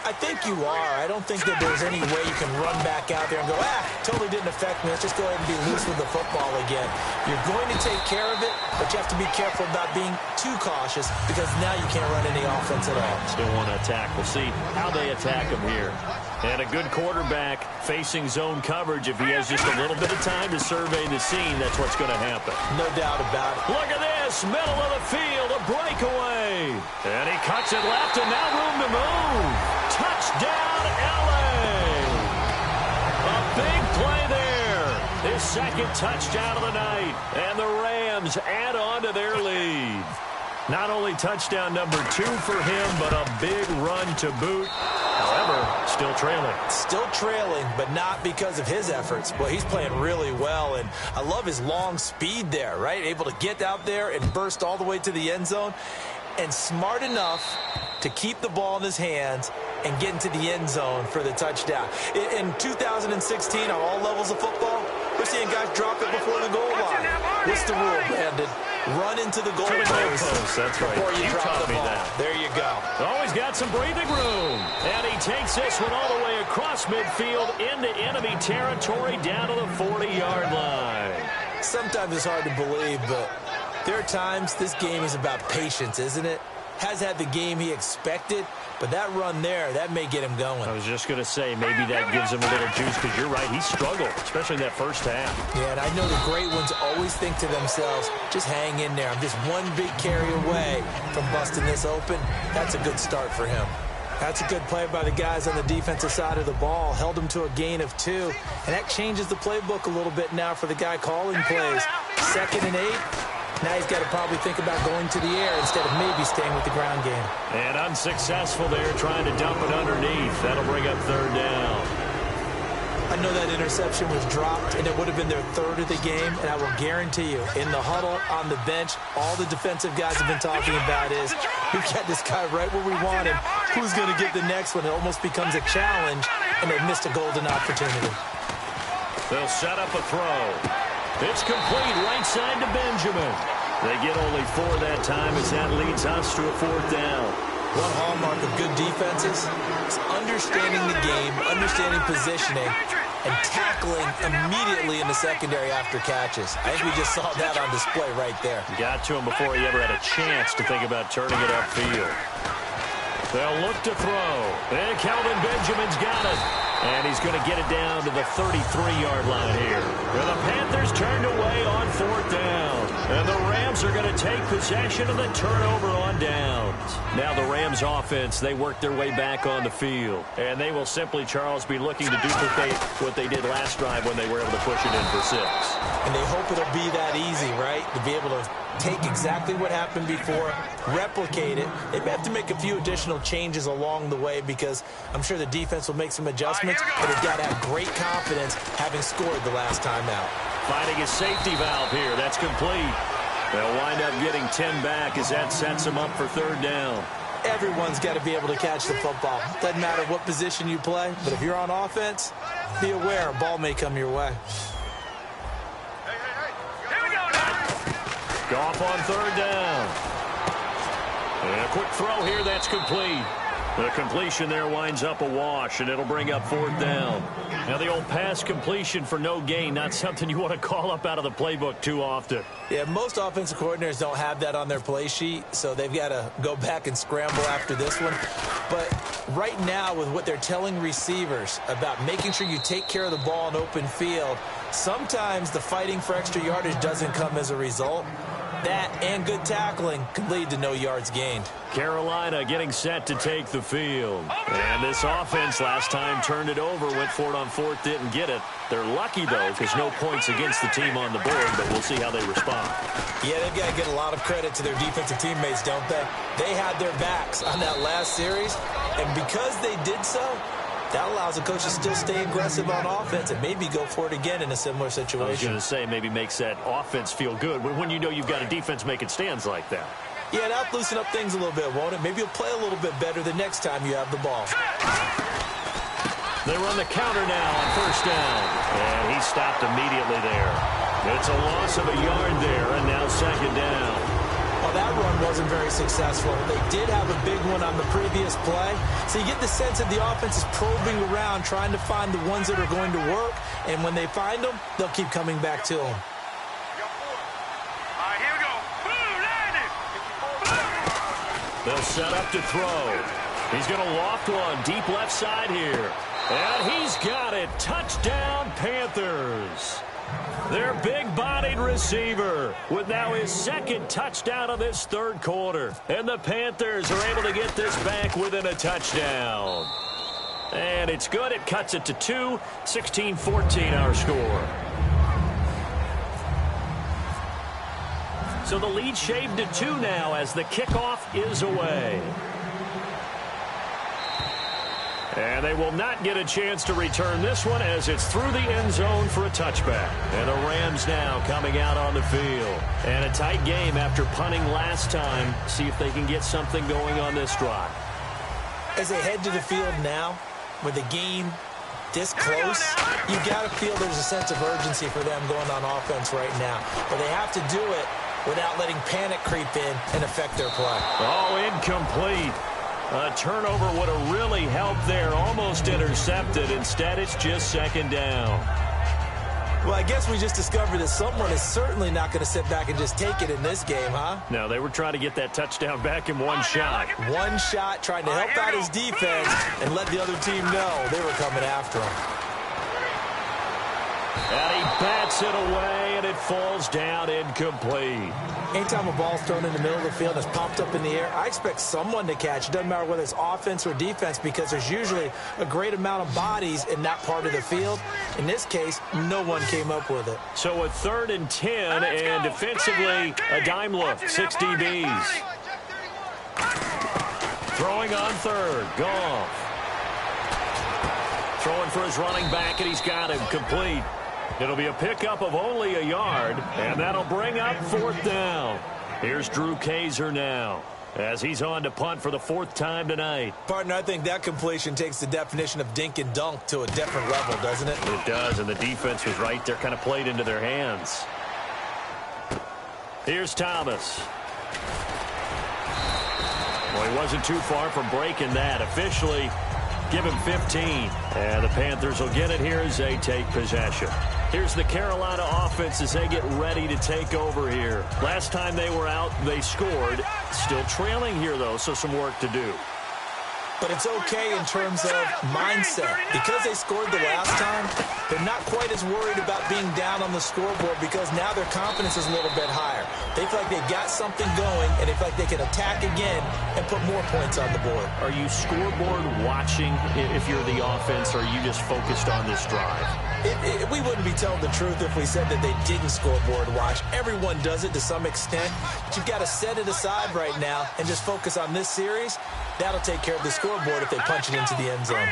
I think you are. I don't think that there's any way you can run back out there and go, totally didn't affect me. Let's just go ahead and be loose with the football again. You're going to take care of it, but you have to be careful about being too cautious because now you can't run any offense at all. Still want to attack. We'll see how they attack him here. And a good quarterback facing zone coverage. If he has just a little bit of time to survey the scene, that's what's going to happen. No doubt about it. Look at this. Middle of the field. A breakaway. And he cuts it left, and now room to move. Touchdown, L.A. A big play there. His second touchdown of the night. And the Rams add on to their lead. Not only touchdown number 2 for him, but a big run to boot. However, still trailing. Still trailing, but not because of his efforts. Well, he's playing really well, and I love his long speed there, right? Able to get out there and burst all the way to the end zone, and smart enough to keep the ball in his hands and get into the end zone for the touchdown. In 2016, on all levels of football, we're seeing guys drop it before the goal line. What's the rule, Brandon? Run into the goal post. That's right. Before you drop the ball. That. There you go. Always got some breathing room. And he takes this one all the way across midfield into enemy territory down to the 40-yard line. Sometimes it's hard to believe, but there are times this game is about patience, isn't it? Has had the game he expected, but that run there, that may get him going. I was just going to say, maybe that gives him a little juice, because you're right, he struggled, especially in that first half. Yeah, and I know the great ones always think to themselves, just hang in there. I'm just one big carry away from busting this open. That's a good start for him. That's a good play by the guys on the defensive side of the ball. Held him to a gain of 2, and that changes the playbook a little bit now for the guy calling plays. 2nd and 8. Now he's got to probably think about going to the air instead of maybe staying with the ground game. And unsuccessful there, trying to dump it underneath. That'll bring up third down. I know that interception was dropped, and it would have been their 3rd of the game, and I will guarantee you, in the huddle, on the bench, all the defensive guys have been talking about is, we've got this guy right where we want him. Who's going to get the next one? It almost becomes a challenge, and they've missed a golden opportunity. They'll set up a throw. It's complete right side to Benjamin. They get only 4 that time as that leads us to a 4th down. One hallmark of good defenses is understanding the game, understanding positioning, and tackling immediately in the secondary after catches. I think we just saw that on display right there. Got to him before he ever had a chance to think about turning it upfield. They'll look to throw. And Calvin Benjamin's got it. And he's going to get it down to the 33-yard line here. And the Panthers turned away on 4th down. And the Rams are going to take possession of the turnover on downs. Now the Rams offense, they work their way back on the field. And they will simply, Charles, be looking to duplicate what they did last drive when they were able to push it in for 6. And they hope it'll be that easy, right? To be able to take exactly what happened before, replicate it. They may have to make a few additional changes along the way because I'm sure the defense will make some adjustments, but they've got to have great confidence having scored the last time out. Finding a safety valve here. That's complete. They'll wind up getting 10 back as that sets them up for third down. Everyone's got to be able to catch the football. Doesn't matter what position you play, but if you're on offense, be aware a ball may come your way. Goff on third down. And a quick throw here, that's complete. The completion there winds up a wash, and it'll bring up fourth down. Now, the old pass completion for no gain, not something you want to call up out of the playbook too often. Yeah, most offensive coordinators don't have that on their play sheet, so they've got to go back and scramble after this one. But right now, with what they're telling receivers about making sure you take care of the ball in open field, sometimes the fighting for extra yardage doesn't come as a result. That and good tackling can lead to no yards gained. Carolina getting set to take the field. And this offense last time turned it over, went for it on fourth, didn't get it. They're lucky, though, because no points against the team on the board, but we'll see how they respond. Yeah, they've got to get a lot of credit to their defensive teammates, don't they? They had their backs on that last series, and because they did so, that allows the coach to still stay aggressive on offense and maybe go for it again in a similar situation. I was going to say maybe makes that offense feel good when you know you've got a defense making stands like that. Yeah, that'll loosen up things a little bit, won't it? Maybe you'll play a little bit better the next time you have the ball. They run the counter now on first down. And he stopped immediately there. It's a loss of a yard there, and now second down. Well, that run wasn't very successful. They did have a big one on the previous play. So you get the sense that the offense is probing around, trying to find the ones that are going to work. And when they find them, they'll keep coming back to them. They'll set up to throw. He's going to loft one deep left side here. And he's got it. Touchdown, Panthers. Their big-bodied receiver with now his second touchdown of this third quarter. And the Panthers are able to get this back within a touchdown. And it's good. It cuts it to 2. 16-14 our score. So the lead shaved to 2 now as the kickoff is away. And they will not get a chance to return this one as it's through the end zone for a touchback. And the Rams now coming out on the field. And a tight game after punting last time. See if they can get something going on this drive. As they head to the field now, with the game this close, you got to feel there's a sense of urgency for them going on offense right now. But they have to do it without letting panic creep in and affect their play. Oh, incomplete. A turnover would have really helped there. Almost intercepted. Instead, it's just second down. Well, I guess we just discovered that someone is certainly not going to sit back and just take it in this game, huh? No, they were trying to get that touchdown back in one shot. One shot, trying to help out his defense and let the other team know they were coming after him. And he bats it away, and it falls down incomplete. Anytime a ball's thrown in the middle of the field and it's popped up in the air, I expect someone to catch. It doesn't matter whether it's offense or defense because there's usually a great amount of bodies in that part of the field. In this case, no one came up with it. So a 3rd and 10, and defensively, a dime look, 6 DBs. Throwing on third, Goff. Throwing for his running back, and he's got him complete. It'll be a pickup of only a yard, and that'll bring up 4th down. Here's Drew Kaiser now as he's on to punt for the 4th time tonight. Partner, I think that completion takes the definition of dink and dunk to a different level, doesn't it? It does, and the defense was right there, kind of played into their hands. Here's Thomas. Well, he wasn't too far from breaking that. Officially, give him 15. And the Panthers will get it here as they take possession. Here's the Carolina offense as they get ready to take over here. Last time they were out, they scored. Still trailing here, though, so some work to do. But it's okay in terms of mindset. Because they scored the last time, they're not quite as worried about being down on the scoreboard because now their confidence is a little bit higher. They feel like they've got something going, and they feel like they can attack again and put more points on the board. Are you scoreboard watching if you're the offense, or are you just focused on this drive? We wouldn't be telling the truth if we said that they didn't scoreboard watch. Everyone does it to some extent. But you've got to set it aside right now and just focus on this series. That'll take care of the scoreboard if they punch it into the end zone.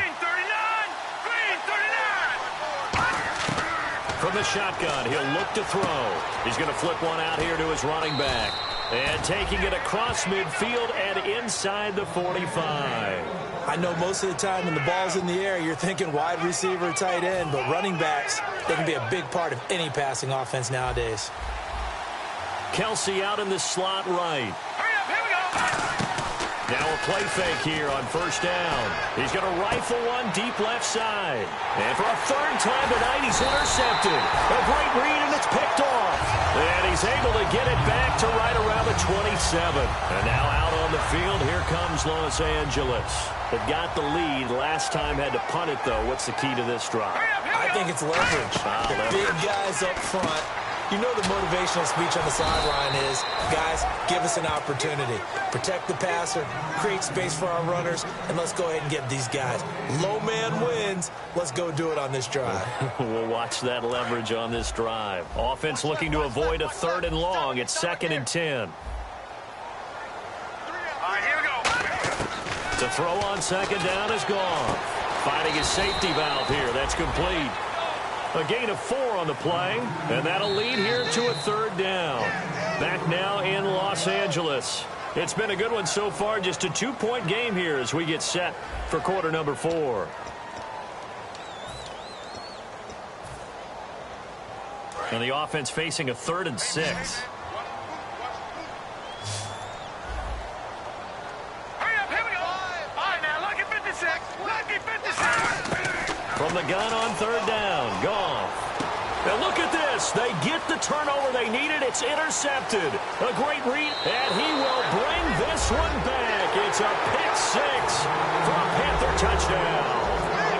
From the shotgun, he'll look to throw. He's going to flip one out here to his running back. And taking it across midfield and inside the 45. I know most of the time when the ball's in the air, you're thinking wide receiver, tight end, but running backs, they can be a big part of any passing offense nowadays. Kelsey out in the slot right. Now a play fake here on first down. He's going to rifle one deep left side. And for a third time tonight, he's intercepted. A great read, and it's picked off. And he's able to get it back to right around the 27. And now out on the field, here comes Los Angeles. They've got the lead. Last time had to punt it, though. What's the key to this drive? I think it's leverage. The big guys up front. You know the motivational speech on the sideline is, guys, give us an opportunity. Protect the passer, create space for our runners, and let's go ahead and get these guys. Low man wins. Let's go do it on this drive. We'll watch that leverage on this drive. Offense looking to avoid a 3rd and long. It's 2nd and 10. All right, here we go. To throw on 2nd down is gone. Finding his safety valve here. That's complete. A gain of 4 on the play, and that'll lead here to a 3rd down. Back now in Los Angeles. It's been a good one so far, just a 2-point game here as we get set for quarter number 4. And the offense facing a 3rd and 6. Hurry up, here we go. All right, now, lucky 56. Lucky 56. From the gun on 3rd down. Goff. Now look at this. They get the turnover they needed. It's intercepted. A great read, and he will bring this one back. It's a pick 6 for a Panther touchdown.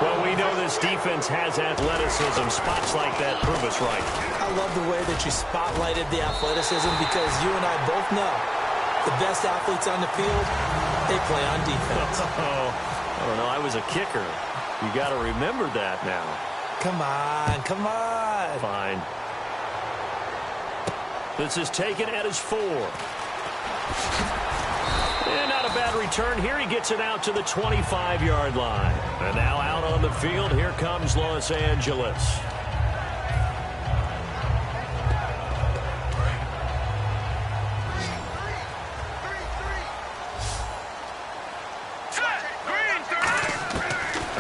Well, we know this defense has athleticism. Spots like that prove us right. I love the way that you spotlighted the athleticism because you and I both know the best athletes on the field, they play on defense. I don't know. I was a kicker. You got to remember that now. Come on, come on. Fine. This is taken at his 4. And not a bad return here. He gets it out to the 25-yard line. And now out on the field, here comes Los Angeles.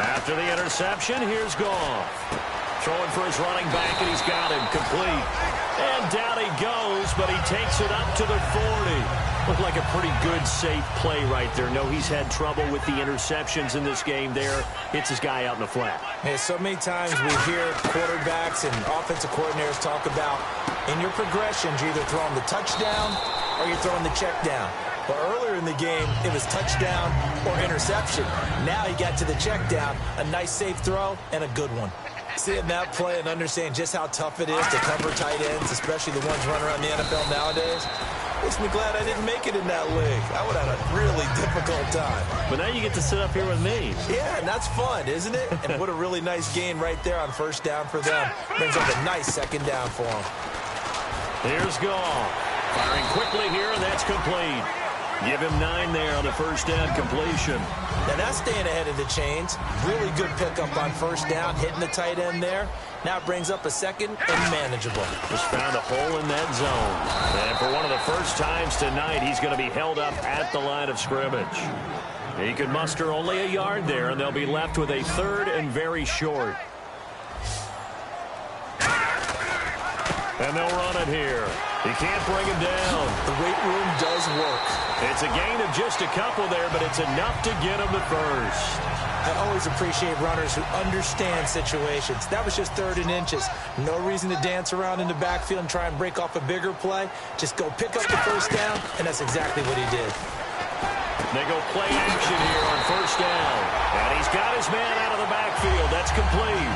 After the interception, here's Goff. Throwing for his running back, and he's got him complete. And down he goes, but he takes it up to the 40. Looked like a pretty good, safe play right there. No, he's had trouble with the interceptions in this game there. Hits his guy out in the flat. Hey, so many times we hear quarterbacks and offensive coordinators talk about in your progressions, you're either throwing the touchdown or you're throwing the check down. But earlier in the game, it was touchdown or interception. Now he got to the check down, a nice safe throw, and a good one. Seeing that play and understanding just how tough it is to cover tight ends, especially the ones running around the NFL nowadays, makes me glad I didn't make it in that league. I would have had a really difficult time. But now you get to sit up here with me. Yeah, and that's fun, isn't it? And what a really nice gain right there on first down for them. Brings up a nice 2nd down for them. Here's Goff. Firing quickly here, and that's complete. Give him 9 there on the first down completion. Now that's staying ahead of the chains. Really good pickup on first down, hitting the tight end there. Now it brings up a 2nd and manageable. Just found a hole in that zone. And for one of the first times tonight, he's going to be held up at the line of scrimmage. He could muster only a yard there, and they'll be left with a 3rd and very short. And they'll run it here. He can't bring him down. The weight room does work. It's a gain of just a couple there, but it's enough to get him the first. I always appreciate runners who understand situations. That was just 3rd and inches. No reason to dance around in the backfield and try and break off a bigger play. Just go pick up the first down, and that's exactly what he did. They go play action here on first down. And he's got his man out of the backfield. That's complete.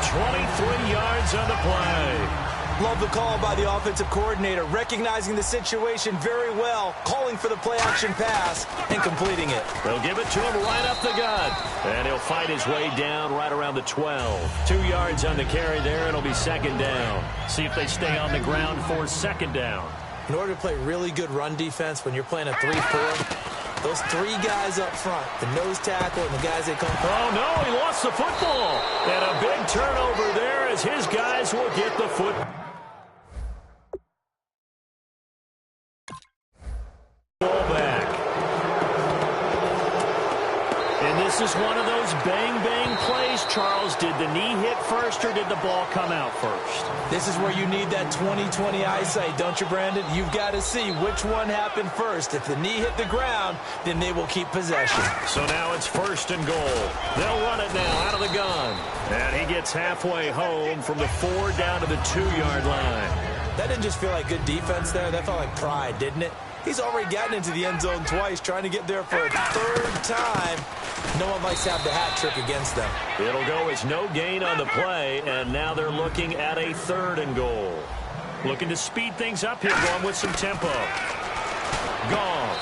23 yards on the play. Love the call by the offensive coordinator, recognizing the situation very well, calling for the play-action pass, and completing it. They'll give it to him right up the gut. And he'll fight his way down right around the 12. 2 yards on the carry there, and it'll be 2nd down. See if they stay on the ground for 2nd down. In order to play really good run defense when you're playing a 3-4, Those three guys up front, the nose tackle and the guys that come. Oh, no, he lost the football. And a big turnover there as his guys will get the football back. And this is one of those bang-bang plays, Charles. Did the knee hit first or did the ball come out first? This is where you need that 20/20 eyesight, don't you, Brandon? You've got to see which one happened first. If the knee hit the ground, then they will keep possession. So now it's 1st and goal. They'll run it now out of the gun. And he gets halfway home from the 4 down to the 2-yard line. That didn't just feel like good defense there. That felt like pride, didn't it? He's already gotten into the end zone twice, trying to get there for a 3rd time. No one likes to have the hat trick against them. It'll go as no gain on the play, and now they're looking at a 3rd and goal. Looking to speed things up here, going with some tempo. Gone.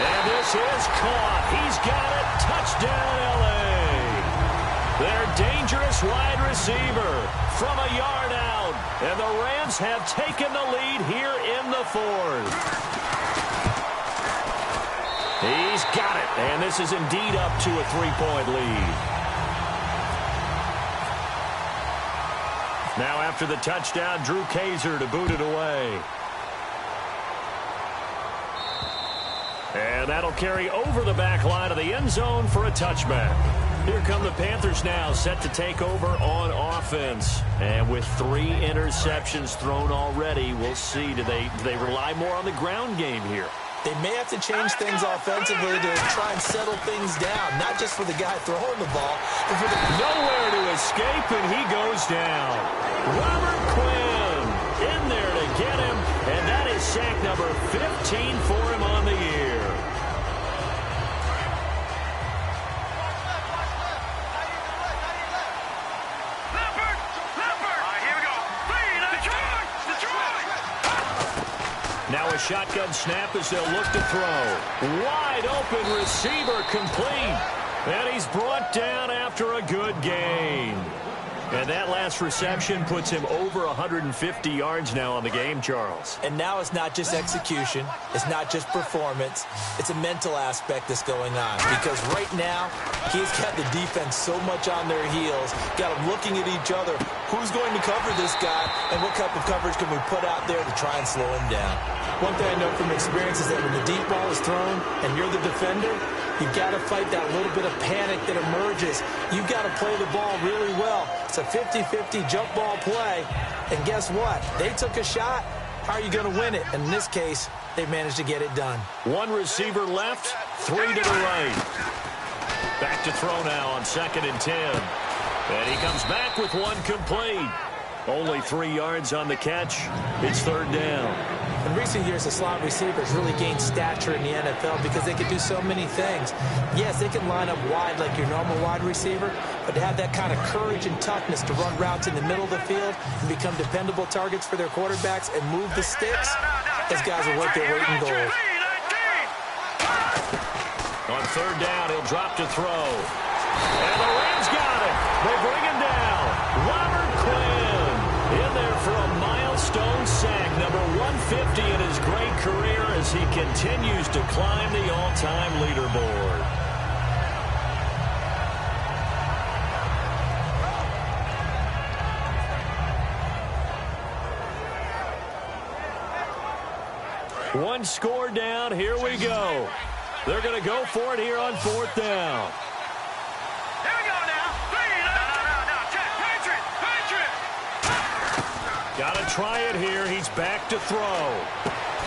And this is caught. He's got it. Touchdown, L.A. Their dangerous wide receiver from a yard out. And the Rams have taken the lead here in the 4th. He's got it, and this is indeed up to a 3-point lead. Now after the touchdown, Drew Kaiser to boot it away. And that'll carry over the back line of the end zone for a touchback. Here come the Panthers now, set to take over on offense. And with 3 interceptions thrown already, we'll see. Do they rely more on the ground game here? They may have to change things offensively to try and settle things down, not just for the guy throwing the ball, but for the... Nowhere to escape, and he goes down. Robert Quinn in there to get him, and that is sack number 15 for him on the year. Now a shotgun snap as they'll look to throw. Wide open receiver complete. And he's brought down after a good gain. And that last reception puts him over 150 yards now on the game, Charles. And now it's not just execution. It's not just performance. It's a mental aspect that's going on. Because right now, he's got the defense so much on their heels, got them looking at each other. Who's going to cover this guy, and what type of coverage can we put out there to try and slow him down? One thing I know from experience is that when the deep ball is thrown and you're the defender, you've got to fight that little bit of panic that emerges. You've got to play the ball really well. It's a 50-50 jump ball play. And guess what? They took a shot. How are you going to win it? And in this case, they managed to get it done. 1 receiver left, 3 to the right. Back to throw now on 2nd and 10. And he comes back with 1 complete. Only 3 yards on the catch. It's 3rd down. In recent years, the slot receivers really gained stature in the NFL because they could do so many things. Yes, they can line up wide like your normal wide receiver, but to have that kind of courage and toughness to run routes in the middle of the field and become dependable targets for their quarterbacks and move the sticks, those guys are worth their weight in gold. On 3rd down, he'll drop to throw. And the Rams got it. They bring him down. Robert Quinn in there for a milestone sack, number 150 in his great career as he continues to climb the all-time leaderboard. One score down. Here we go. They're going to go for it here on 4th down. Here we go now. 3. No. Check. Patriot. Got to try it here. He's back to throw.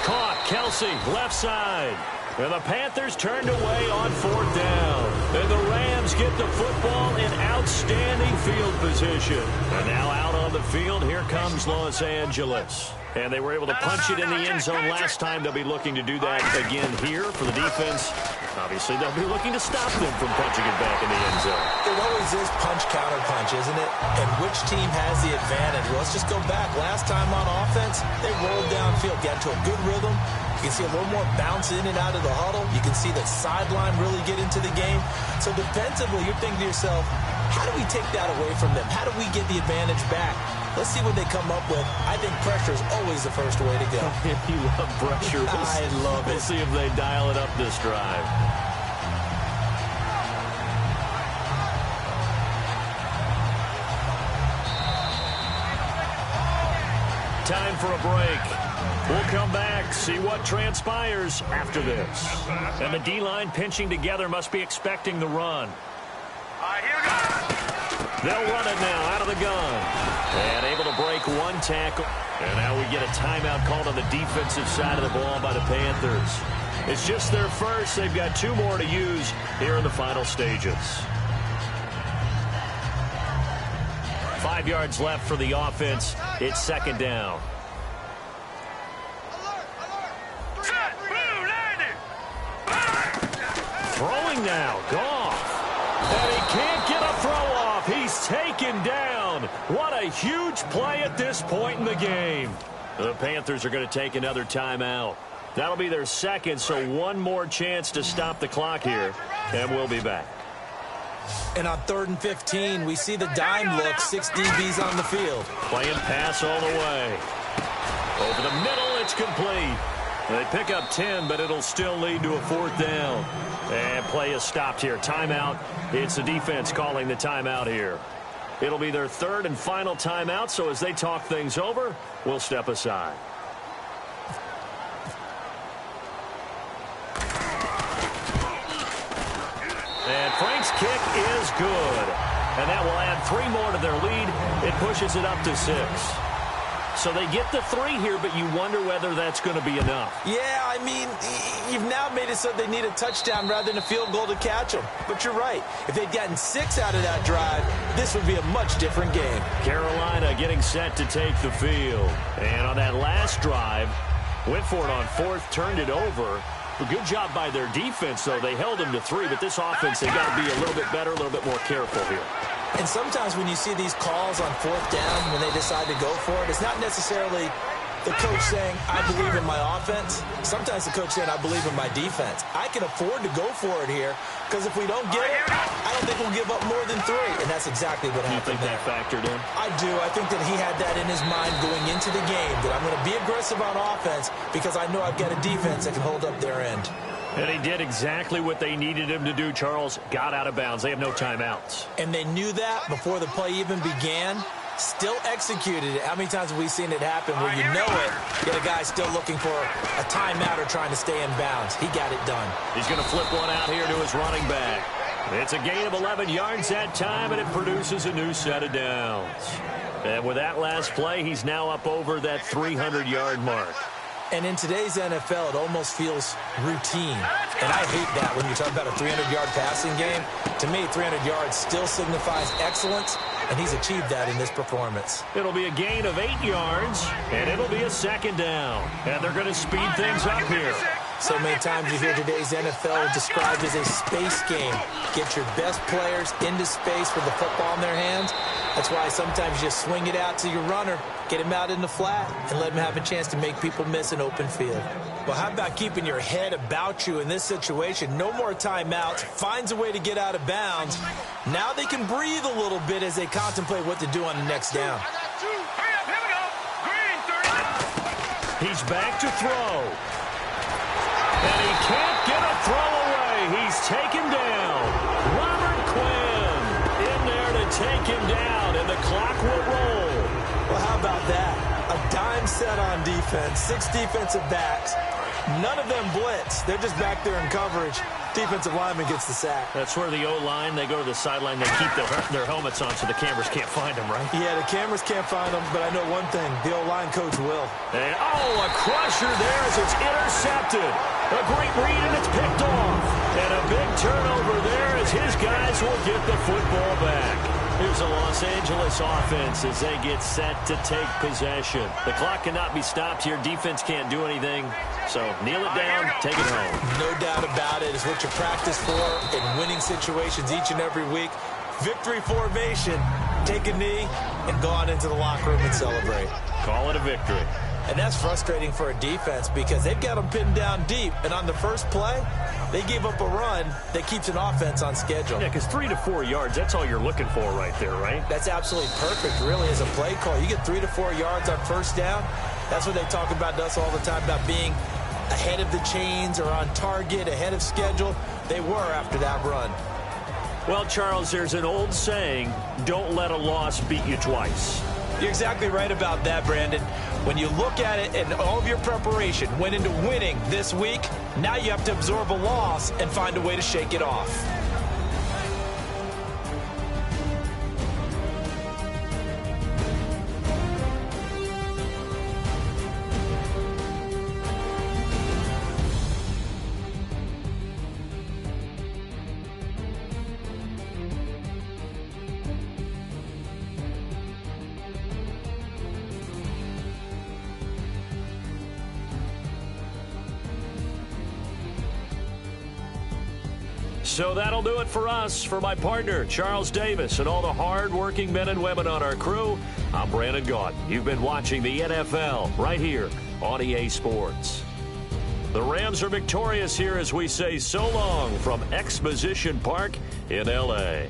Caught. Kelsey, left side. And the Panthers turned away on 4th down. And the Rams get the football in outstanding field position. And now out on the field, here comes Los Angeles. And they were able to punch it in the end zone last time. They'll be looking to do that again here for the defense. Obviously, they'll be looking to stop them from punching it back in the end zone. It always is punch-counter-punch, isn't it? And which team has the advantage? Well, let's just go back. Last time on offense, they rolled downfield, got into a good rhythm. You can see a little more bounce in and out of the huddle. You can see the sideline really get into the game. So defensively, you're thinking to yourself, how do we take that away from them? How do we get the advantage back? Let's see what they come up with. I think pressure is always the first way to go. You love pressure. I love it. We'll see if they dial it up this drive. Time for a break. We'll come back, see what transpires after this. And the D-line pinching together must be expecting the run. All right, here we go. They'll run it now out of the gun. And able to break one tackle. And now we get a timeout called on the defensive side of the ball by the Panthers. It's just their first. They've got 2 more to use here in the final stages. 5 yards left for the offense. It's second down. Throwing now, Goff. And he can't get a throw off. He's taken down. What a huge play at this point in the game. The Panthers are going to take another timeout. That'll be their second, so one more chance to stop the clock here. And we'll be back. And on 3rd and 15, we see the dime look, 6 DBs on the field. Playing pass all the way. Over the middle, it's complete. They pick up 10, but it'll still lead to a 4th down. And play is stopped here. Timeout. It's the defense calling the timeout here. It'll be their 3rd and final timeout, so as they talk things over, we'll step aside. And Frank's kick is good. And that will add 3 more to their lead. It pushes it up to 6. So they get the 3 here, but you wonder whether that's going to be enough. Yeah, I mean, you've now made it so they need a touchdown rather than a field goal to catch them. But you're right. If they'd gotten 6 out of that drive, this would be a much different game. Carolina getting set to take the field. And on that last drive, went for it on 4th, turned it over. A good job by their defense, though. They held them to 3, but this offense, they've got to be a little bit better, a little bit more careful here. And sometimes when you see these calls on 4th down, when they decide to go for it, it's not necessarily the coach saying, I believe in my offense. Sometimes the coach saying, I believe in my defense. I can afford to go for it here, because if we don't get it, I don't think we'll give up more than 3. And that's exactly what happened. You think that factored in? I do. I think that he had that in his mind going into the game, that I'm going to be aggressive on offense because I know I've got a defense that can hold up their end. And he did exactly what they needed him to do, Charles. Got out of bounds. They have no timeouts. And they knew that before the play even began. Still executed it. How many times have we seen it happen where you know it, yet a guy still looking for a timeout or trying to stay in bounds? He got it done. He's going to flip one out here to his running back. It's a gain of 11 yards that time, and it produces a new set of downs. And with that last play, he's now up over that 300-yard mark. And in today's NFL, it almost feels routine. And I hate that when you talk about a 300-yard passing game. To me, 300 yards still signifies excellence, and he's achieved that in this performance. It'll be a gain of 8 yards, and it'll be a 2nd down. And they're going to speed things up here. So many times you hear today's NFL described as a space game. Get your best players into space with the football in their hands. That's why sometimes you just swing it out to your runner, get him out in the flat, and let him have a chance to make people miss an open field. Well, how about keeping your head about you in this situation? No more timeouts. Finds a way to get out of bounds. Now they can breathe a little bit as they contemplate what to do on the next down. He's back to throw. And he can't get a throw away. He's taken down. Robert Quinn in there to take him down, and the clock will roll. Well, how about that? A dime set on defense, 6 defensive backs. None of them blitz. They're just back there in coverage. Defensive lineman gets the sack. That's where the O-line, they go to the sideline, they keep their helmets on so the cameras can't find them, right? Yeah, the cameras can't find them, but I know one thing. The O-line coach will. And, a crusher there as it's intercepted. A great read, and it's picked off. And a big turnover there as his guys will get the football back. Here's the Los Angeles offense as they get set to take possession. The clock cannot be stopped here. Defense can't do anything. So kneel it down, take it home. No doubt about it. It's what you practice for in winning situations each and every week. Victory formation. Take a knee and go on into the locker room and celebrate. Call it a victory. And that's frustrating for a defense because they've got them pinned down deep. And on the first play, they gave up a run that keeps an offense on schedule. Yeah, because 3 to 4 yards, that's all you're looking for right there, right? That's absolutely perfect, really, as a play call. You get 3 to 4 yards on first down. That's what they talk about to us all the time, about being ahead of the chains or on target, ahead of schedule. They were after that run. Well, Charles, there's an old saying, don't let a loss beat you twice. You're exactly right about that, Brandon. When you look at it and all of your preparation went into winning this week, now you have to absorb a loss and find a way to shake it off. So that'll do it for us. For my partner, Charles Davis, and all the hard-working men and women on our crew, I'm Brandon Gaudin. You've been watching the NFL right here on EA Sports. The Rams are victorious here as we say so long from Exposition Park in L.A.